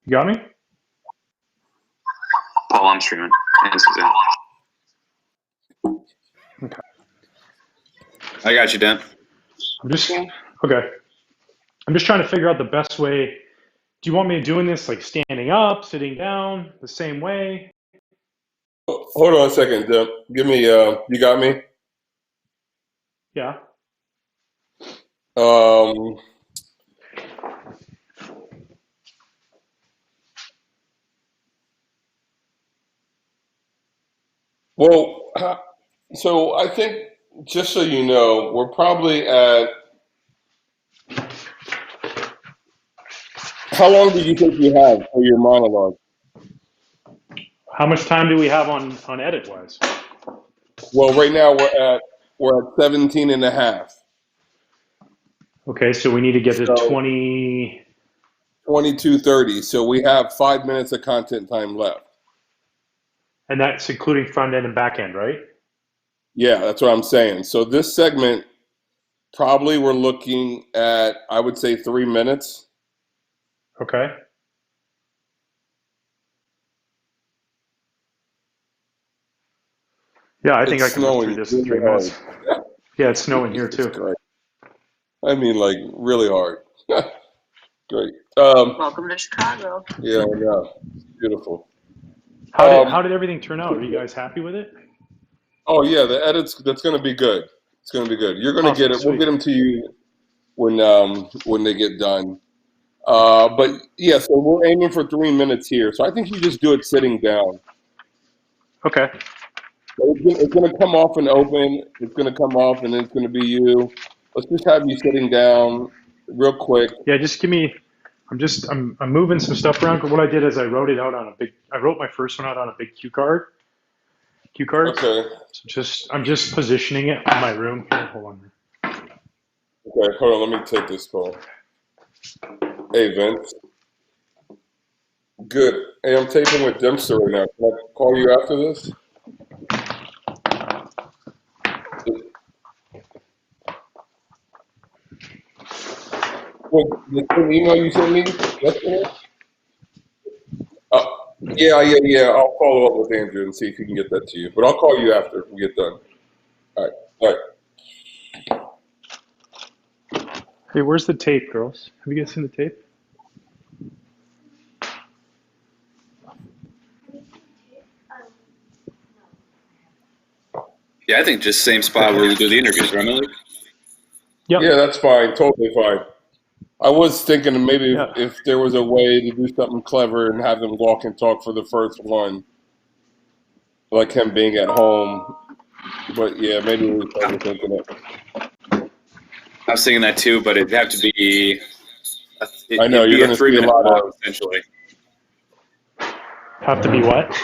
You got me? Paul, I'm streaming. And Suzanne. Okay. I got you, Dan. I'm just okay. I'm just trying to figure out the best way. Do you want me doing this like standing up, sitting down, the same way? Hold on a second, Jim. Give me. You got me. Yeah. Um. Well, so I think just so you know, we're probably at. How long do you think you have for your monologue? How much time do we have on edit wise? Well, right now we're at 17 and a half. Okay, so we need to get to So 20. 22:30. So we have 5 minutes of content time left. And that's including front end and back end, right? Yeah, that's what I'm saying. So this segment, probably we're looking at, I would say, 3 minutes. Okay. Yeah, I think I It's can run through snowing this in really 3 minutes. hard. Yeah, it's snowing here Jesus too. Christ. I mean, like, really hard. Great. Welcome to Chicago. Yeah, yeah. Beautiful. How did everything turn out? Are you guys happy with it? Oh, yeah, the edits, that's going to be good. It's going to be good. You're going to get Awesome, it. We'll sweet. get them to you when they get done. But, yeah, so we're aiming for 3 minutes here. So I think you just do it sitting down. Okay. It's going to come off and open. It's going to come off, and then it's going to be you. Let's just have you sitting down real quick. Yeah, just give me. I'm moving some stuff around. What I did is I wrote it out on a big. I wrote my first one out on a big cue card. Cue cards. Okay. So I'm just positioning it in my room. Here, hold on. Okay, hold on. Let me take this call. Hey, Vince. Good. Hey, I'm taping with Dempster right now. Can I call you after this? Well, the same email you sent me yesterday? Yeah. I'll follow up with Andrew and see if he can get that to you. But I'll call you after we get done. All right. Hey, where's the tape, girls? Have you guys seen the tape? Yeah, I think just same spot where we do the interviews, right, Malik? Yep. Yeah, that's fine. Totally fine. I was thinking maybe Yeah. if there was a way to do something clever and have them walk and talk for the first one, like him being at home. But yeah, maybe we were thinking it. I was thinking that too, but it'd have to be. I know, It'd you're be a gonna see 3 a minute lot walk of. essentially. Have to be what?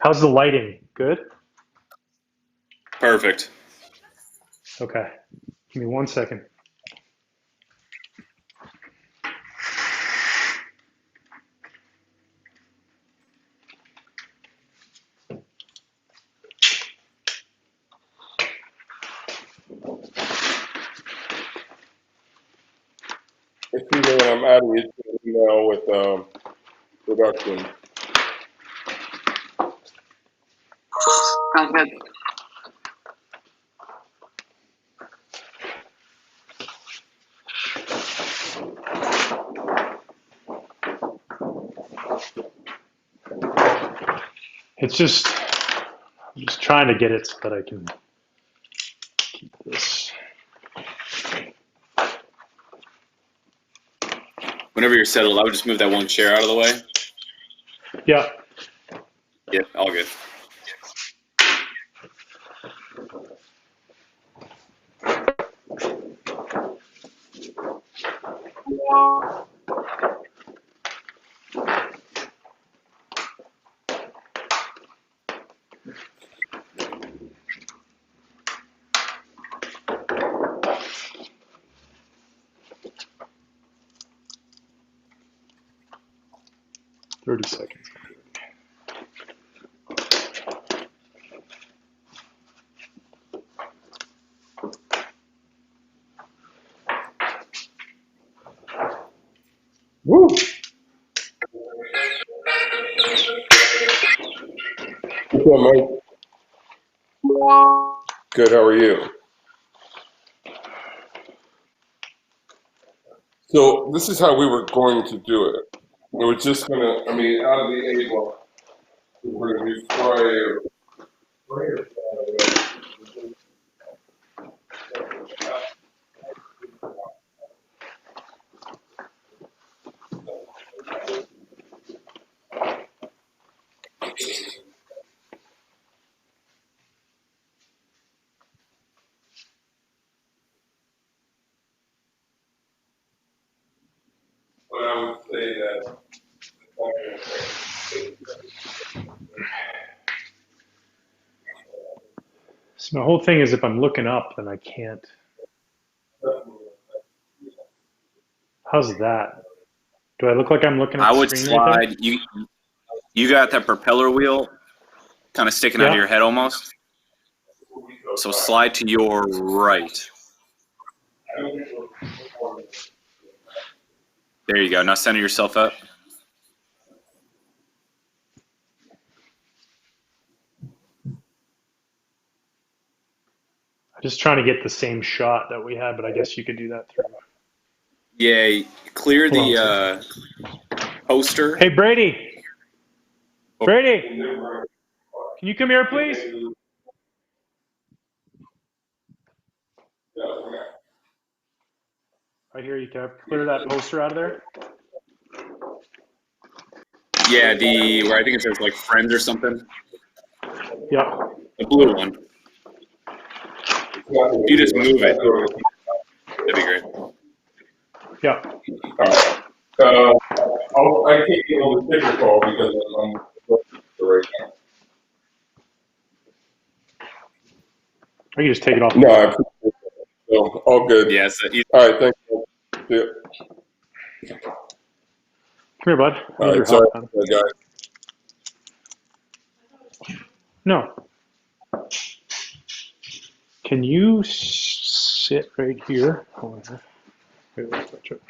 How's the lighting? Good? Perfect. Okay. Give me 1 second. It's either when I'm adding it to the email with production. Sounds good. It's just, I'm just trying to get it so that I can keep this. Whenever you're settled, I would just move that one chair out of the way. Yeah. Yeah, all good. Thirty seconds. What's up, Mike? Good, how are you? So this is how we were going to do it. We were just gonna, I mean, out of the A block, we're gonna do sprayer. But I would say that. So my whole thing is if I'm looking up, then I can't. How's that? Do I look like I'm looking at I the would screen right there? slide. You got that propeller wheel kind of sticking out of Yeah. your head almost. So slide to your right. There you go. Now center yourself up. I'm just trying to get the same shot that we had, but I guess you could do that through. Yeah, clear Hold on a the poster. Hey, Brady. Brady, can you come here, please? I hear you, Kev. Clear that poster out of there. Yeah, where I think it says like friends or something. Yeah. The blue one. If you just move it, that'd be great. Yeah. I can't get on the sticker call because I'm right now. I can just take it off. No, I appreciate it. So, all good. Yeah, it's All right, thank you. Yeah. Come here, bud. I All need your right, sorry, help, man. guys. No. Can you sit right here? Hold on. Wait, watch out.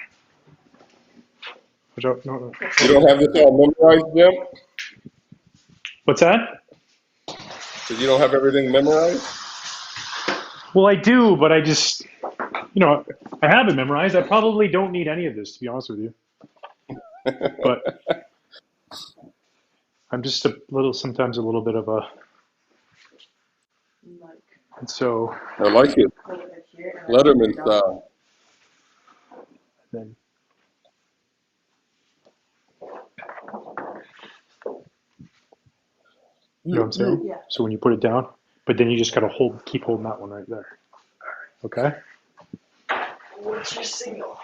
Watch out. No. You don't have this all memorized, Jim? What's that? So you don't have everything memorized? Well, I do, but I just, I have it memorized. I probably don't need any of this, to be honest with you. But I'm just sometimes a little bit of a, and so I like it. Letterman style. then, you know what I'm saying? Yeah. So when you put it down, but then you just gotta keep holding that one right there. Okay? What's your signal?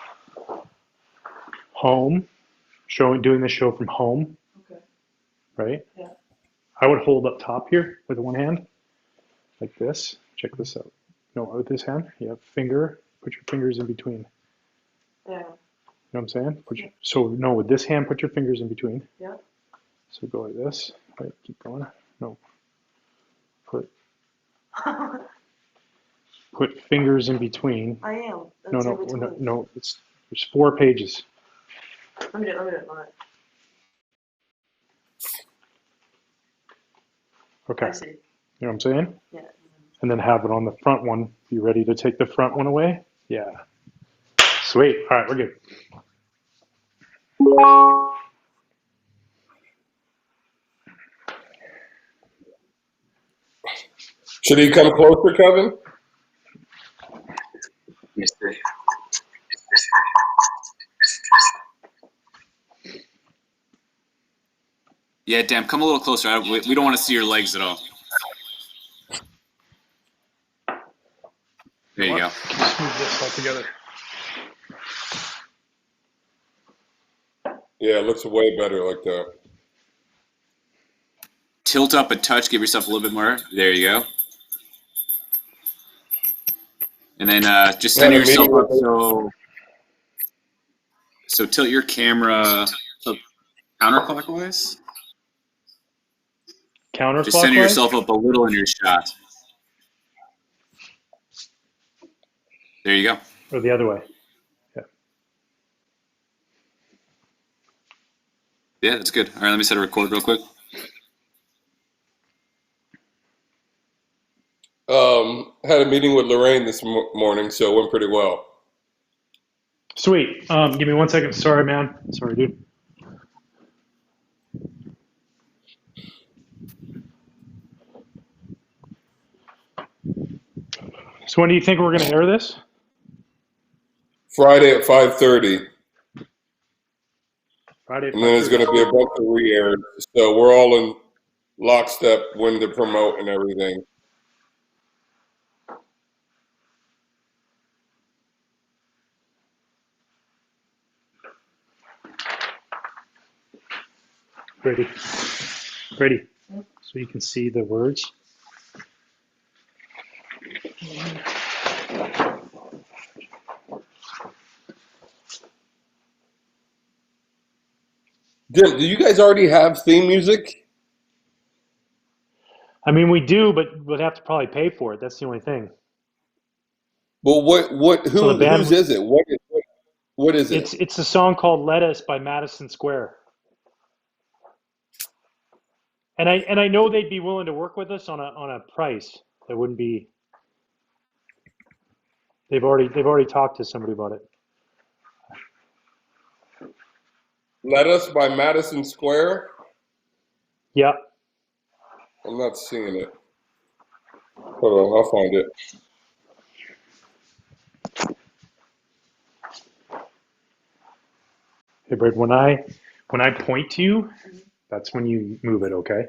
Home, doing the show from home, Okay. right? Yeah. I would hold up top here with one hand, like this. Check this out. No, with this hand, you have put your fingers in between. Yeah. You know what I'm saying? With this hand, put your fingers in between. Yeah. So go like this. Right, keep going. No. Put fingers in between. I am. No, That's no, in between. no. There's 4 pages. Let me do it. Okay. I see. You know what I'm saying? Yeah. And then have it on the front one. Be ready to take the front one away? Yeah. Sweet. All right, we're good. Should he come closer, Kevin? Yeah, damn, come a little closer. We don't want to see your legs at all. There you go. Let's move this all together. Yeah, it looks way better like that. Tilt up a touch, give yourself a little bit more. There you go. And then just center yourself up so tilt your camera counterclockwise. Counterclockwise? Just center yourself up a little in your shot. There you go. Or the other way? Yeah. Yeah, that's good. All right, let me set a record real quick. Had a meeting with Lorraine this morning, so it went pretty well. Sweet. Give me 1 second. Sorry, man. Sorry, dude. So when do you think we're going to air this? Friday at 5:30, Friday at and then there's going to be a 5:30. bunch of re-airs. So we're all in lockstep when to promote and everything. Ready. Ready. So you can see the words. Jim, do you guys already have theme music? I mean, we do, but we'd have to probably pay for it. That's the only thing. Well, So the whose band, is it? What is it? it's a song called "Lettuce" by Madison Square, and I know they'd be willing to work with us on a price that wouldn't be. They've already talked to somebody about it. Let Us by Madison Square? Yeah. I'm not seeing it. Hold on, I'll find it. Hey, Brad. When I point to you, that's when you move it. Okay.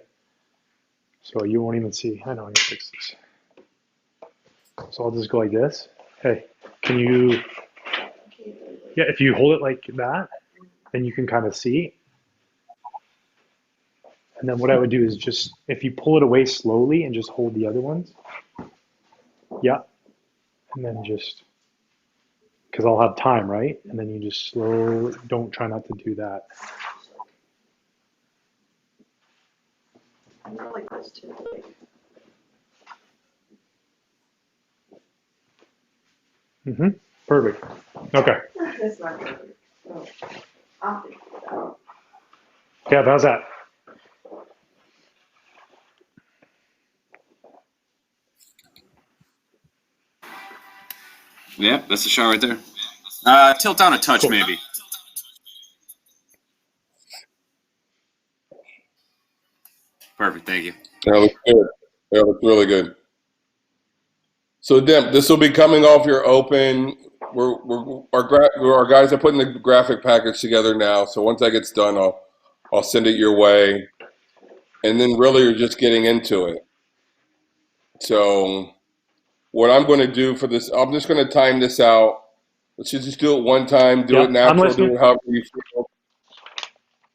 So you won't even see. I know. I can fix this. So I'll just go like this. Hey, can you? Yeah. If you hold it like that, then you can kind of see. And then what I would do is just, if you pull it away slowly and just hold the other ones, yeah, and then just, because I'll have time, right? And then you just slowly, don't try not to do that. I'm not like this too. Mm-hmm. Perfect. Okay. That's not good. Oh, I'll figure it out. Yeah, how's that? Yeah, that's the shot right there. Tilt down a touch, Cool. maybe. Perfect. Thank you. That looks good. That looks really good. So, Dim, this will be coming off your open. Our guys are putting the graphic package together now. So once that gets done, I'll send it your way. And then really you're just getting into it. So what I'm going to do for this, I'm just going to time this out. Let's just do it one time, do it Yeah, I'm natural, do listening. it however you feel.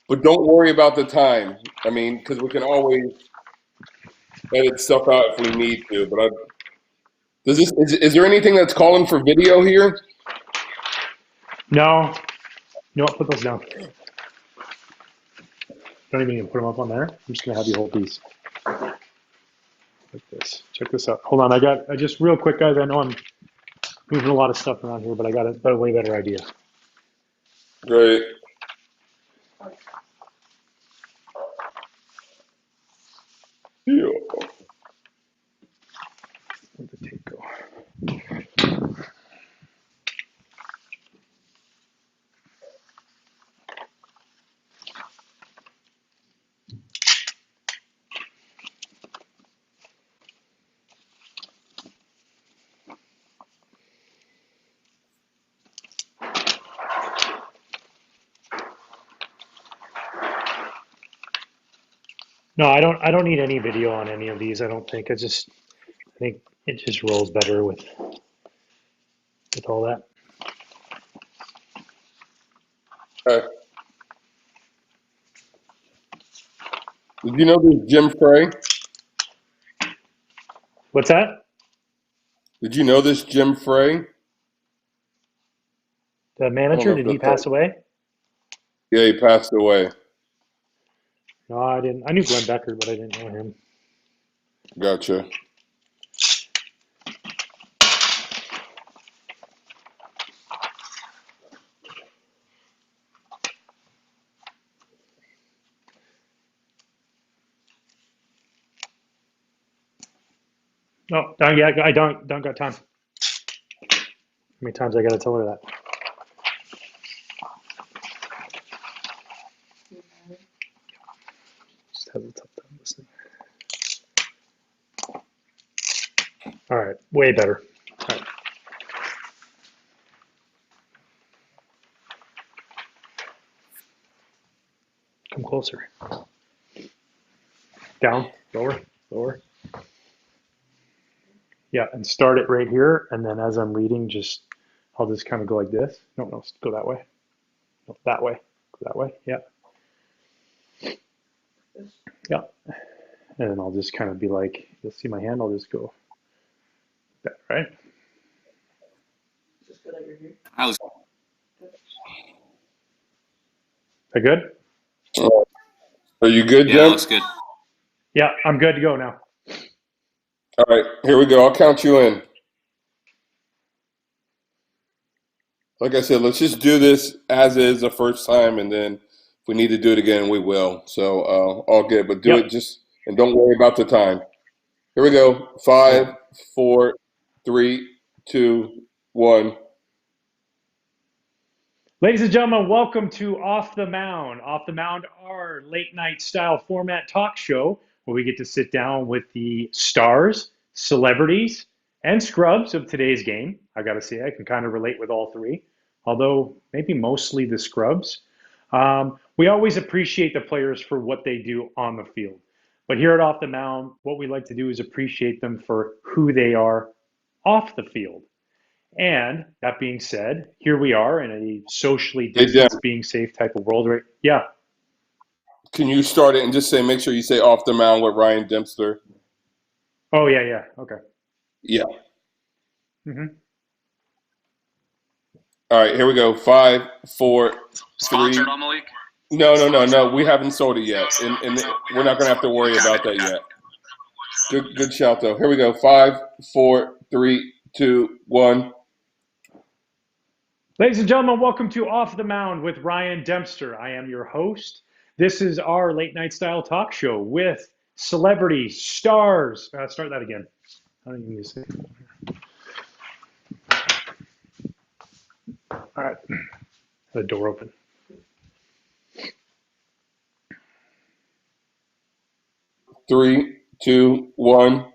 But don't worry about the time. I mean, because we can always edit stuff out if we need to. But is there anything that's calling for video here? No, no, put those down. Don't even need to put them up on there. I'm just gonna have you hold these like this. Check this out. Hold on, I just real quick, guys. I know I'm moving a lot of stuff around here, but I got a way better idea. Great. Yeah. Where'd the tape go? No, I don't need any video on any of these. I don't think. I think it just rolls better with all that. Okay. Did you know this Jim Frey? What's that? Did you know this Jim Frey? The I don't manager, know if did he that's pass away? yeah, he passed away. No, I didn't. I knew Glenn Becker, but I didn't know him. Gotcha. Oh, yeah, I don't got time. How many times I got to tell her that? Just have a tough time listening. All right, way better. All right. Come closer. Down, lower, lower. Yeah, and start it right here, and then as I'm reading, I'll just kind of go like this. No, go that way. No, that way. Go that way. Yeah, yeah. And then I'll just kind of be like, you'll see my hand. I'll just go that, right? Just good that you're here. I was That good? Are you good, yeah, that Jim? looks good. Yeah, I'm good to go now. All right, here we go. I'll count you in. Like I said, let's just do this as is the first time, and then if we need to do it again, we will. So all good, but do it Yep. just and don't worry about the time. Here we go. 5, 4, 3, 2, 1. Ladies and gentlemen, welcome to Off the Mound. Off the Mound, our late night style format talk show where we get to sit down with the stars, celebrities, and scrubs of today's game. I got to say, I can kind of relate with all three, although maybe mostly the scrubs. We always appreciate the players for what they do on the field. But here at Off the Mound, what we like to do is appreciate them for who they are off the field. And that being said, here we are in a socially Hey, Jim, distanced, being safe type of world, right? Yeah. can you start it and just say, make sure you say off the mound with Ryan Dempster? Oh, yeah, yeah. Okay. Yeah. Mm-hmm. All right, here we go. 5, 4, 3. Sponsored on Malik? No. We haven't sold it yet, and we're not going to have to worry about that yet. Good shout though. Here we go. 5, 4, 3, 2, 1. Ladies and gentlemen, welcome to Off the Mound with Ryan Dempster. I am your host. This is our late night style talk show with celebrities, stars. Start that again. I don't even need to say it. All right. The door open. 3, 2, 1.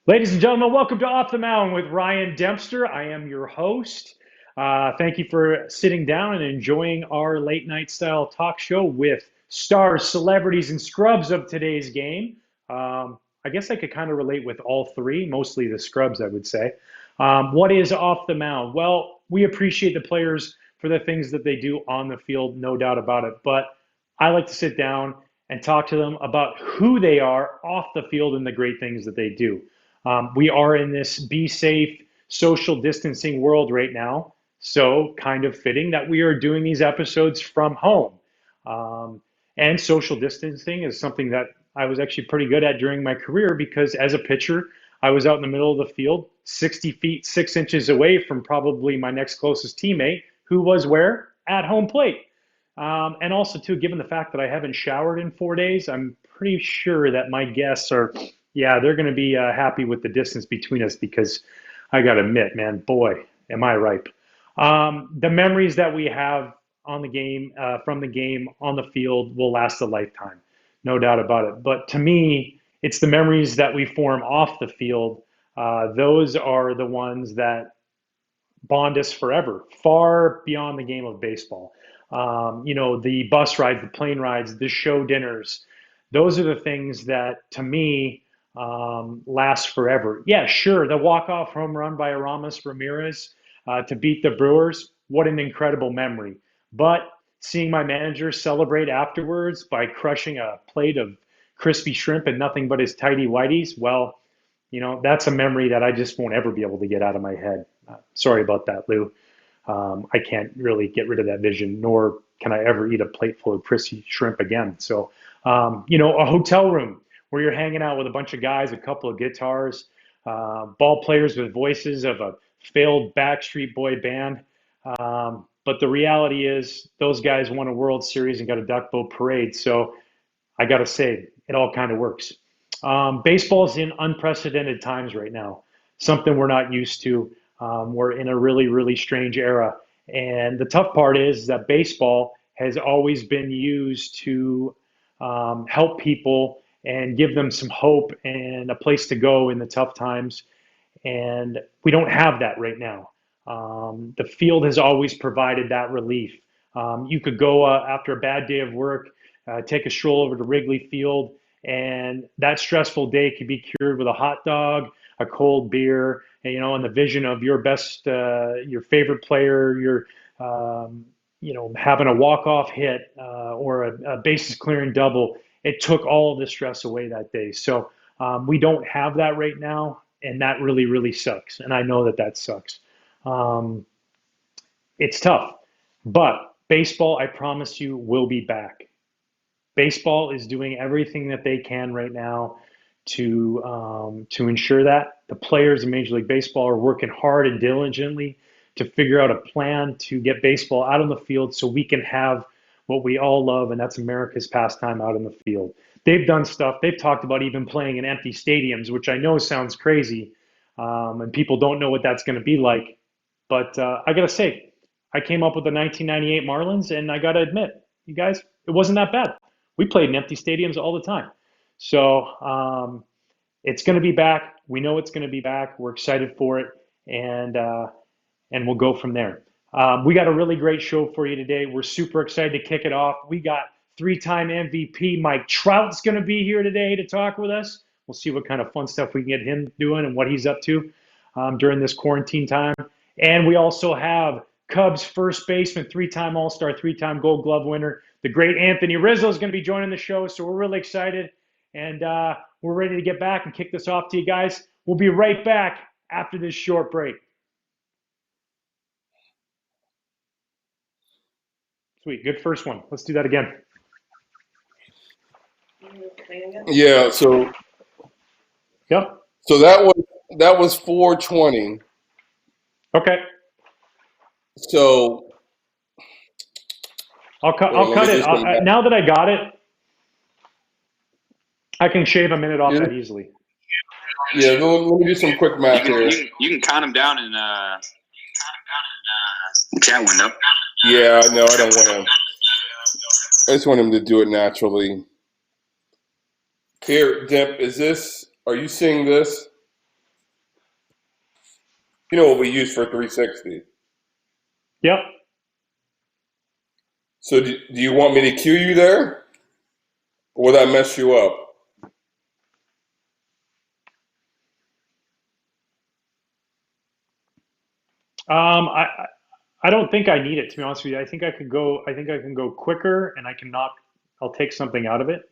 Ladies and gentlemen, welcome to Off the Mound with Ryan Dempster. I am your host. Thank you for sitting down and enjoying our late night style talk show with stars, celebrities, and scrubs of today's game. I guess I could kind of relate with all three, mostly the scrubs, I would say. What is Off the Mound? Well, we appreciate the players for the things that they do on the field, no doubt about it. But I like to sit down and talk to them about who they are off the field and the great things that they do. We are in this be safe, social distancing world right now. So, kind of fitting that we are doing these episodes from home. Um, and social distancing is something that I was actually pretty good at during my career because as a pitcher, I was out in the middle of the field, 60 feet, 6 inches away from probably my next closest teammate, who was where? At home plate. And also, too, given the fact that I haven't showered in 4 days, I'm pretty sure that my guests are, yeah, they're going to be happy with the distance between us because I got to admit, man, boy, am I ripe. The memories that we have on the game, from the game on the field will last a lifetime, no doubt about it. But to me, it's the memories that we form off the field. Those are the ones that bond us forever, far beyond the game of baseball. The bus rides, the plane rides, the show dinners, those are the things that, to me, last forever. Yeah, sure, the walk-off home run by Aramis Ramirez to beat the Brewers, what an incredible memory. But seeing my manager celebrate afterwards by crushing a plate of crispy shrimp and nothing but his tidy whities, well, that's a memory that I just won't ever be able to get out of my head. Sorry about that, Lou. I can't really get rid of that vision, nor can I ever eat a plate full of crispy shrimp again. So, a hotel room where you're hanging out with a bunch of guys, a couple of guitars, ball players with voices of a failed Backstreet Boy band. But the reality is, those guys won a World Series and got a duck boat parade. So I got to say, it all kind of works. Baseball's in unprecedented times right now, something we're not used to. We're in a really, really strange era. And the tough part is that baseball has always been used to help people and give them some hope and a place to go in the tough times. And we don't have that right now. The field has always provided that relief. You could go after a bad day of work, take a stroll over to Wrigley Field, and that stressful day could be cured with a hot dog, a cold beer, and the vision of your best, your favorite player, having a walk-off hit or a bases clearing double. It took all of the stress away that day. So we don't have that right now, and that really, really sucks. And I know that that sucks. Um, it's tough, but baseball, I promise you, will be back. Baseball is doing everything that they can right now to ensure that the players in Major League Baseball are working hard and diligently to figure out a plan to get baseball out on the field so we can have what we all love, and that's America's pastime out on the field. They've done stuff. They've talked about even playing in empty stadiums, which I know sounds crazy, and people don't know what that's going to be like. But I got to say, I came up with the 1998 Marlins, and I got to admit, you guys, it wasn't that bad. We played in empty stadiums all the time. So it's going to be back. We know it's going to be back. We're excited for it, and we'll go from there. We got a really great show for you today. We're super excited to kick it off. We got three-time MVP Mike Trout's going to be here today to talk with us. We'll see what kind of fun stuff we can get him doing and what he's up to during this quarantine time. And we also have Cubs first baseman, three-time All-Star, three-time Gold Glove winner, the great Anthony Rizzo is going to be joining the show. So we're really excited, and we're ready to get back and kick this off to you guys. We'll be right back after this short break. Sweet, good first one. Let's do that again. Yeah. So Yep. that was 420. Okay. So I'll cut. wait, I'll let me cut it. do some math. Now that I got it, I can shave a minute off Yeah, that easily. yeah. Let me do some quick math here. You can count them down in the chat window. Yeah, no, I don't want to. I just want him to do it naturally. Here, Dip, are you seeing this? You know what we use for 360. Yep. So do you want me to cue you there? Or will that mess you up? I don't think I need it, to be honest with you. I think I could go. I think I can go quicker, and I can knock. I'll take something out of it.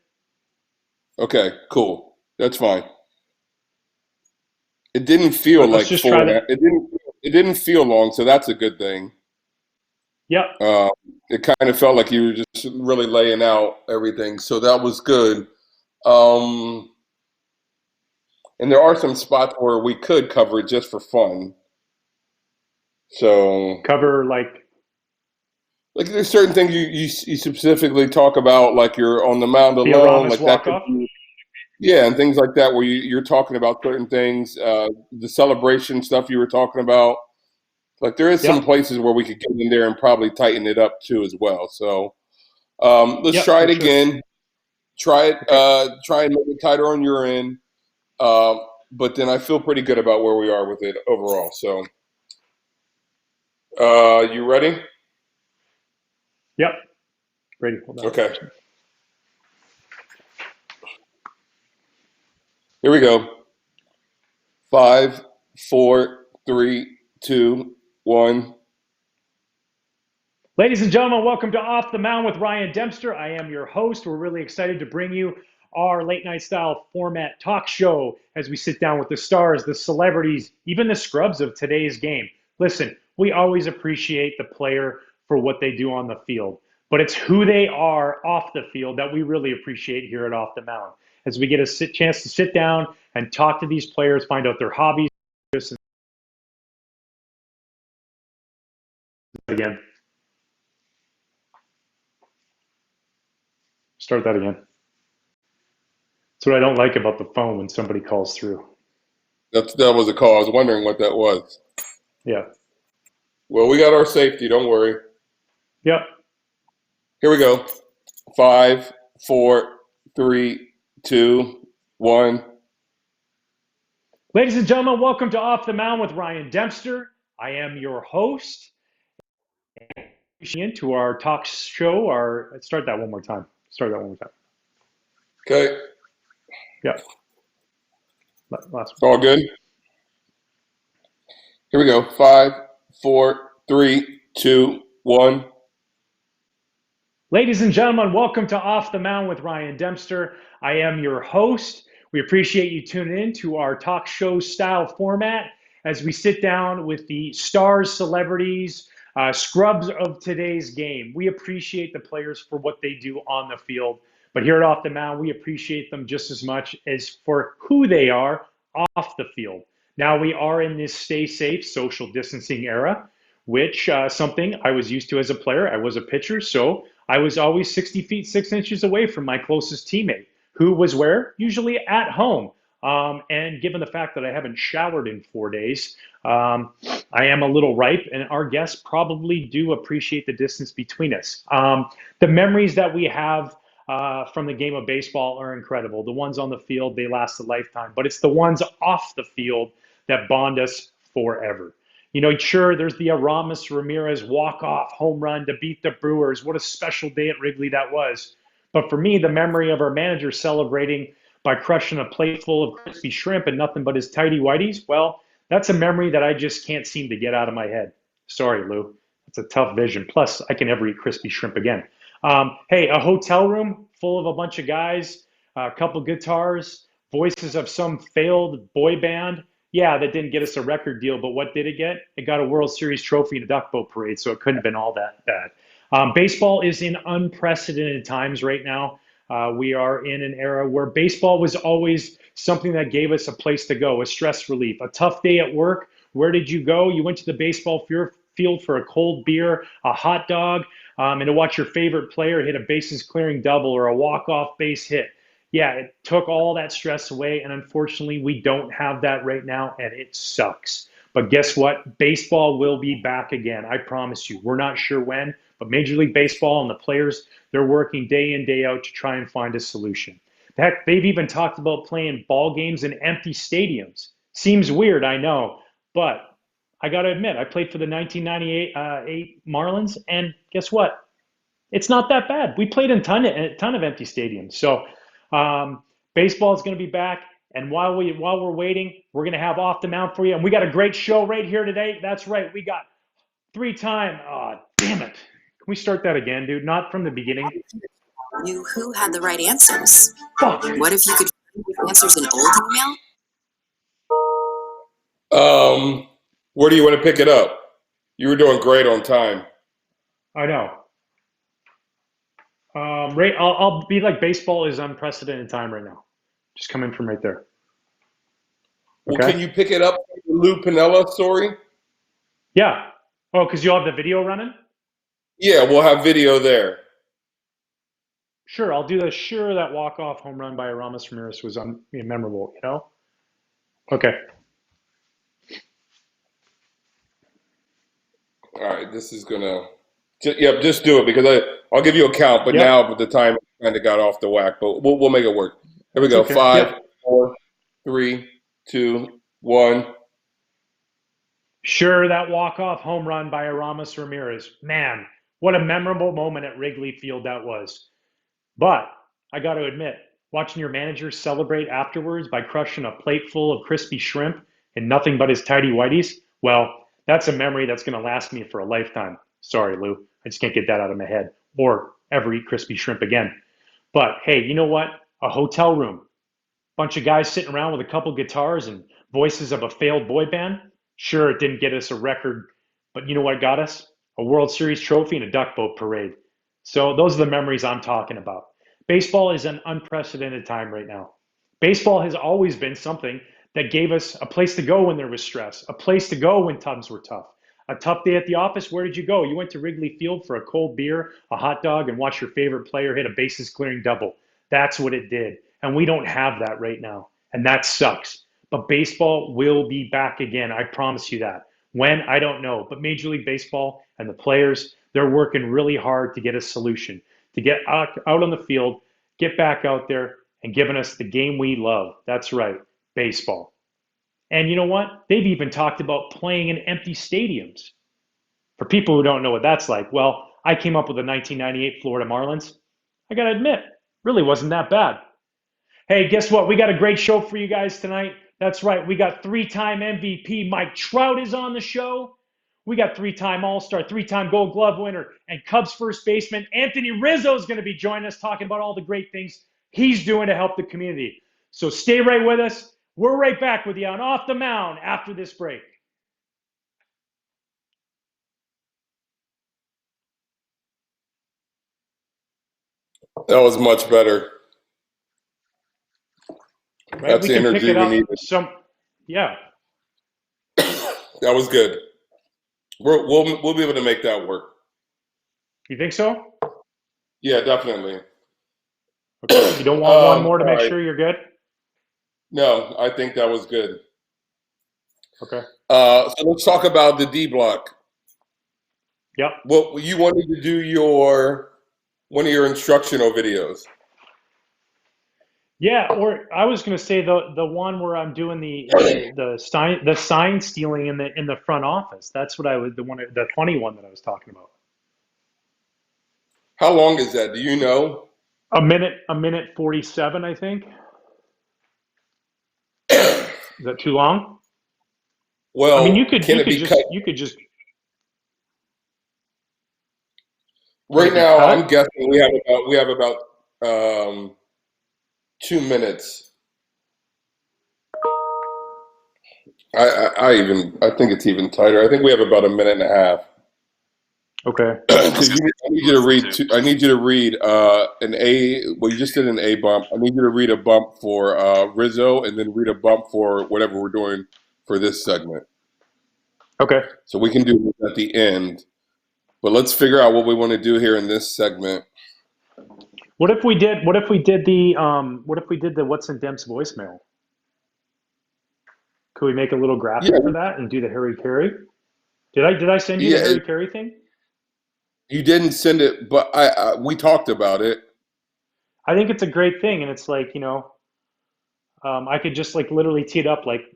Okay, cool. That's fine. It didn't feel Let's like just try that. it didn't feel long, so that's a good thing. Yep. Uh, it kind of felt like you were just really laying out everything, so that was good. Um, and there are some spots where we could cover it just for fun. So, Cover like like, there's certain things you specifically talk about, like you're on the mound the alone, Aramis like that walk could off. be, yeah, and things like that where you're talking about certain things, the celebration stuff you were talking about. Like there is some Yep. places where we could get in there and probably tighten it up too as well. So let's Yep. try it For sure. again. Try it. Okay. Try and make it tighter on your end. Uh, but then I feel pretty good about where we are with it overall. So you ready? Yep. Ready. Hold on. Okay. Here we go. 5, 4, 3, 2, 1. Ladies and gentlemen, welcome to Off the Mound with Ryan Dempster. I am your host. We're really excited to bring you our late night style format talk show as we sit down with the stars, the celebrities, even the scrubs of today's game. Listen, we always appreciate the player for what they do on the field, but it's who they are off the field that we really appreciate here at Off the Mound. As we get a chance to sit down and talk to these players, find out their hobbies, again. Start that again. That's what I don't like about the phone when somebody calls through. That was a call. I was wondering what that was. Yeah. Well, we got our safety. Don't worry. Yep. Here we go. 5, 4, 3, 2, 1. Ladies and gentlemen, welcome to Off the Mound with Ryan Dempster. I am your host. Into our talk show. Start that one more time. Okay. Yep. Last one. All good. Here we go. 5, 4, 3, 2, 1. Ladies and gentlemen, welcome to Off the Mound with Ryan Dempster. I am your host. We appreciate you tuning in to our talk show style format as we sit down with the stars, celebrities, scrubs of today's game. We appreciate the players for what they do on the field, but here at Off the Mound, we appreciate them just as much as for who they are off the field. Now we are in this stay safe social distancing era, which something I was used to as a player. I was a pitcher, so I was always 60 feet 6 inches away from my closest teammate, who was where? Usually at home. And given the fact that I haven't showered in 4 days, I am a little ripe, and our guests probably do appreciate the distance between us. The memories that we have from the game of baseball are incredible. The ones on the field, they last a lifetime, but it's the ones off the field that bond us forever. You know, sure, there's the Aramis Ramirez walk-off home run to beat the Brewers. What a special day at Wrigley that was. But for me, the memory of our manager celebrating by crushing a plate full of crispy shrimp and nothing but his tidy whities, well, that's a memory that I just can't seem to get out of my head. Sorry, Lou. It's a tough vision. Plus, I can never eat crispy shrimp again. Hey, a hotel room full of a bunch of guys, a couple guitars, voices of some failed boy band. Yeah, that didn't get us a record deal, but what did it get? It got a World Series trophy and a duck boat parade, so it couldn't have been all that bad. Baseball is in unprecedented times right now. We are in an era where baseball was always something that gave us a place to go, a stress relief. A tough day at work, where did you go? You went to the baseball field for a cold beer, a hot dog, and to watch your favorite player hit a bases clearing double or a walk-off base hit. Yeah, it took all that stress away, and unfortunately, we don't have that right now, and it sucks. But guess what? Baseball will be back again. I promise you. We're not sure when, but Major League Baseball and the players, they're working day in, day out to try and find a solution. Heck, they've even talked about playing ball games in empty stadiums. Seems weird, I know, but I got to admit, I played for the 1998 Marlins, and guess what? It's not that bad. We played in a ton of empty stadiums. So baseball is going to be back. And while we're waiting, we're going to have Off the Mound for you. And we got a great show right here today. That's right. We got three-time. Oh, damn it. Can we start that again, dude? Not from the beginning. Knew who had the right answers. Fuck. What if you could find answers in old email? Where do you want to pick it up? You were doing great on time. I know. Right, I'll be like, baseball is unprecedented time right now. Just coming from right there. Well, Okay. can you pick it up from the Lou Pinella story? Yeah. Oh, because you'll have the video running? Yeah, we'll have video there. Sure, I'll do the sure that walk-off home run by Aramis Ramirez was memorable, you know? Okay. All right, this is gonna. Yep, just do it because I'll give you a count, but Yep. now the time kind of got off the whack. But we'll make it work. Here we go. Okay. 5, Yep. 4, 3, 2, 1. Sure, that walk-off home run by Aramis Ramirez. Man, what a memorable moment at Wrigley Field that was. But I got to admit, watching your manager celebrate afterwards by crushing a plate full of crispy shrimp and nothing but his tidy whities, well, that's a memory that's going to last me for a lifetime. Sorry, Lou. I just can't get that out of my head or ever eat crispy shrimp again. But hey, you know what? A hotel room, bunch of guys sitting around with a couple guitars and voices of a failed boy band. Sure, it didn't get us a record, but you know what got us? A World Series trophy and a duck boat parade. So those are the memories I'm talking about. Baseball is an unprecedented time right now. Baseball has always been something that gave us a place to go when there was stress, a place to go when times were tough. A tough day at the office, where did you go? You went to Wrigley Field for a cold beer, a hot dog, and watched your favorite player hit a bases clearing double. That's what it did. And we don't have that right now. And that sucks. But baseball will be back again. I promise you that. When, I don't know. But Major League Baseball and the players, they're working really hard to get a solution, to get out on the field, get back out there, and giving us the game we love. That's right, baseball. And you know what? They've even talked about playing in empty stadiums. For people who don't know what that's like, well, I came up with the 1998 Florida Marlins. I got to admit, really wasn't that bad. Hey, guess what? We got a great show for you guys tonight. That's right. We got three-time MVP Mike Trout is on the show. We got three-time All-Star, three-time Gold Glove winner, and Cubs first baseman Anthony Rizzo is going to be joining us talking about all the great things he's doing to help the community. So stay right with us. We're right back with you on Off the Mound after this break. That was much better. Right? That's We the can pick energy it we up. needed. Yeah. That was good. We'll be able to make that work. You think so? Yeah, definitely. Okay. You don't want one more to all make right. sure you're good? No, I think that was good. Okay. So let's talk about the D block. Yep. Well, you wanted to do one of your instructional videos. Yeah, or I was going to say the one where I'm doing the sign stealing in the front office. That's what the funny one that I was talking about. How long is that? Do you know? A minute 47, I think. Is that too long? I mean, Well, can it be cut? you could just can Right it be now, cut? I'm guessing we have about 2 minutes. I think it's even tighter. I think we have about a minute and a half. Okay. Because I need you to read. I need you to read an A. Well, you just did an A bump. I need you to read a bump for Rizzo, and then read a bump for whatever we're doing for this segment. Okay. So we can do this at the end. But let's figure out what we want to do here in this segment. What if we did the What's in Demp's voicemail? Could we make a little Yeah, graphic for that and do the Harry Carey? Did I send you the yeah. Harry Carey thing? You didn't send it, but we talked about it. I think it's a great thing, and it's like, I could just like literally tee it up like,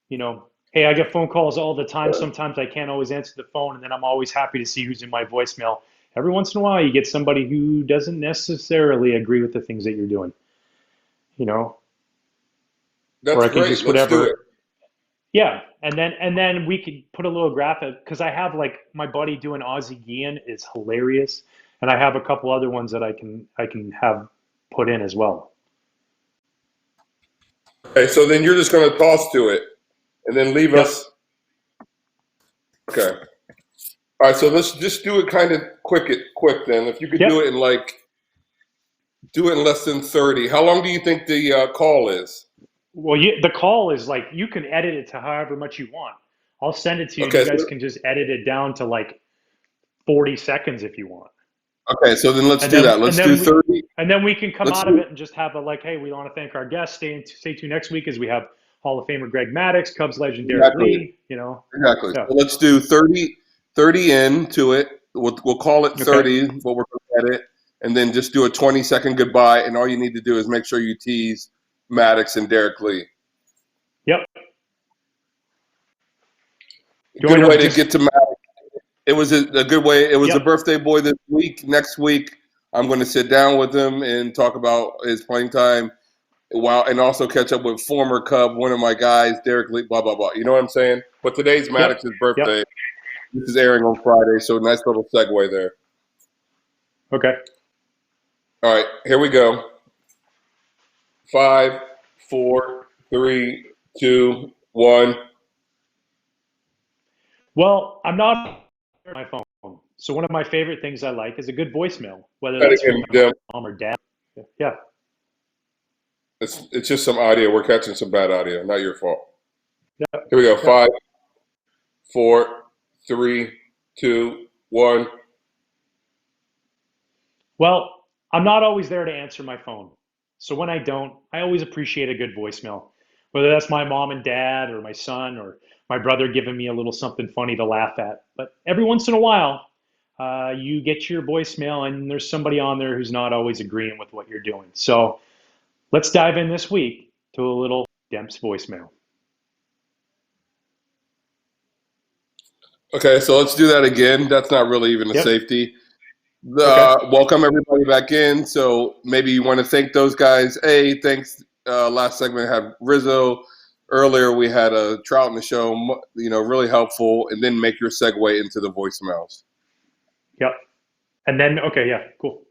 hey, I get phone calls all the time. Sometimes I can't always answer the phone, and then I'm always happy to see who's in my voicemail. Every once in a while, you get somebody who doesn't necessarily agree with the things that you're doing, or That's I could great. just Let's do it. whatever. Yeah, and then we could put a little graphic because I have like my buddy doing Aussie Gian is hilarious, and I have a couple other ones that I can have put in as well. Okay, so then you're just going to toss to it, and then leave Yep. us. Okay. All right. So let's just do it kind of quick then. If you could Yep. do it in less than 30. How long do you think the call is? Well, the call is like you can edit it to however much you want. I'll send it to you, and Okay. you guys can just edit it down to like 40 seconds if you want. Okay. So then let's And do then that. Let's and do then we 30. and then we can come Let's out of do it and just have a like, hey, we want to thank our guests. Stay tuned next week as we have Hall of Famer Greg Maddux, Cubs legend Derek exactly. Lee. Exactly. Yeah. So let's do 30 into it. We'll call it 30. Okay. What we're going to edit, and then just do a 20-second goodbye. And all you need to do is make sure you tease Maddox and Derek Lee. Yep. Good way to get to Maddox. It was a good way. It was Yep. a birthday boy this week. Next week, I'm going to sit down with him and talk about his playing time, and also catch up with former Cub, one of my guys, Derek Lee. Blah blah blah. You know what I'm saying? But today's Maddox's birthday. Yep. This is airing on Friday, so nice little segue there. Okay. All right, here we go. 5, 4, 3, 2, 1. Well, I'm not on my phone. So one of my favorite things I like is a good voicemail, whether That that's from again, my Dim. mom or dad. Yeah. It's just some audio. We're catching some bad audio. Not your fault. Yeah. Here we go. Yeah. 5, 4, 3, 2, 1. Well, I'm not always there to answer my phone. So when I don't, I always appreciate a good voicemail, whether that's my mom and dad or my son or my brother giving me a little something funny to laugh at. But every once in a while, you get your voicemail and there's somebody on there who's not always agreeing with what you're doing. So let's dive in this week to a little Demps voicemail. Okay, so let's do that again. That's not really even a Yep. safety. Okay. Welcome everybody back in. So maybe you want to thank those guys. Hey, thanks. Last segment had Rizzo. Earlier we had a Trout in the show. Really helpful. And then make your segue into the voicemails. Yep. And then, okay, yeah, cool.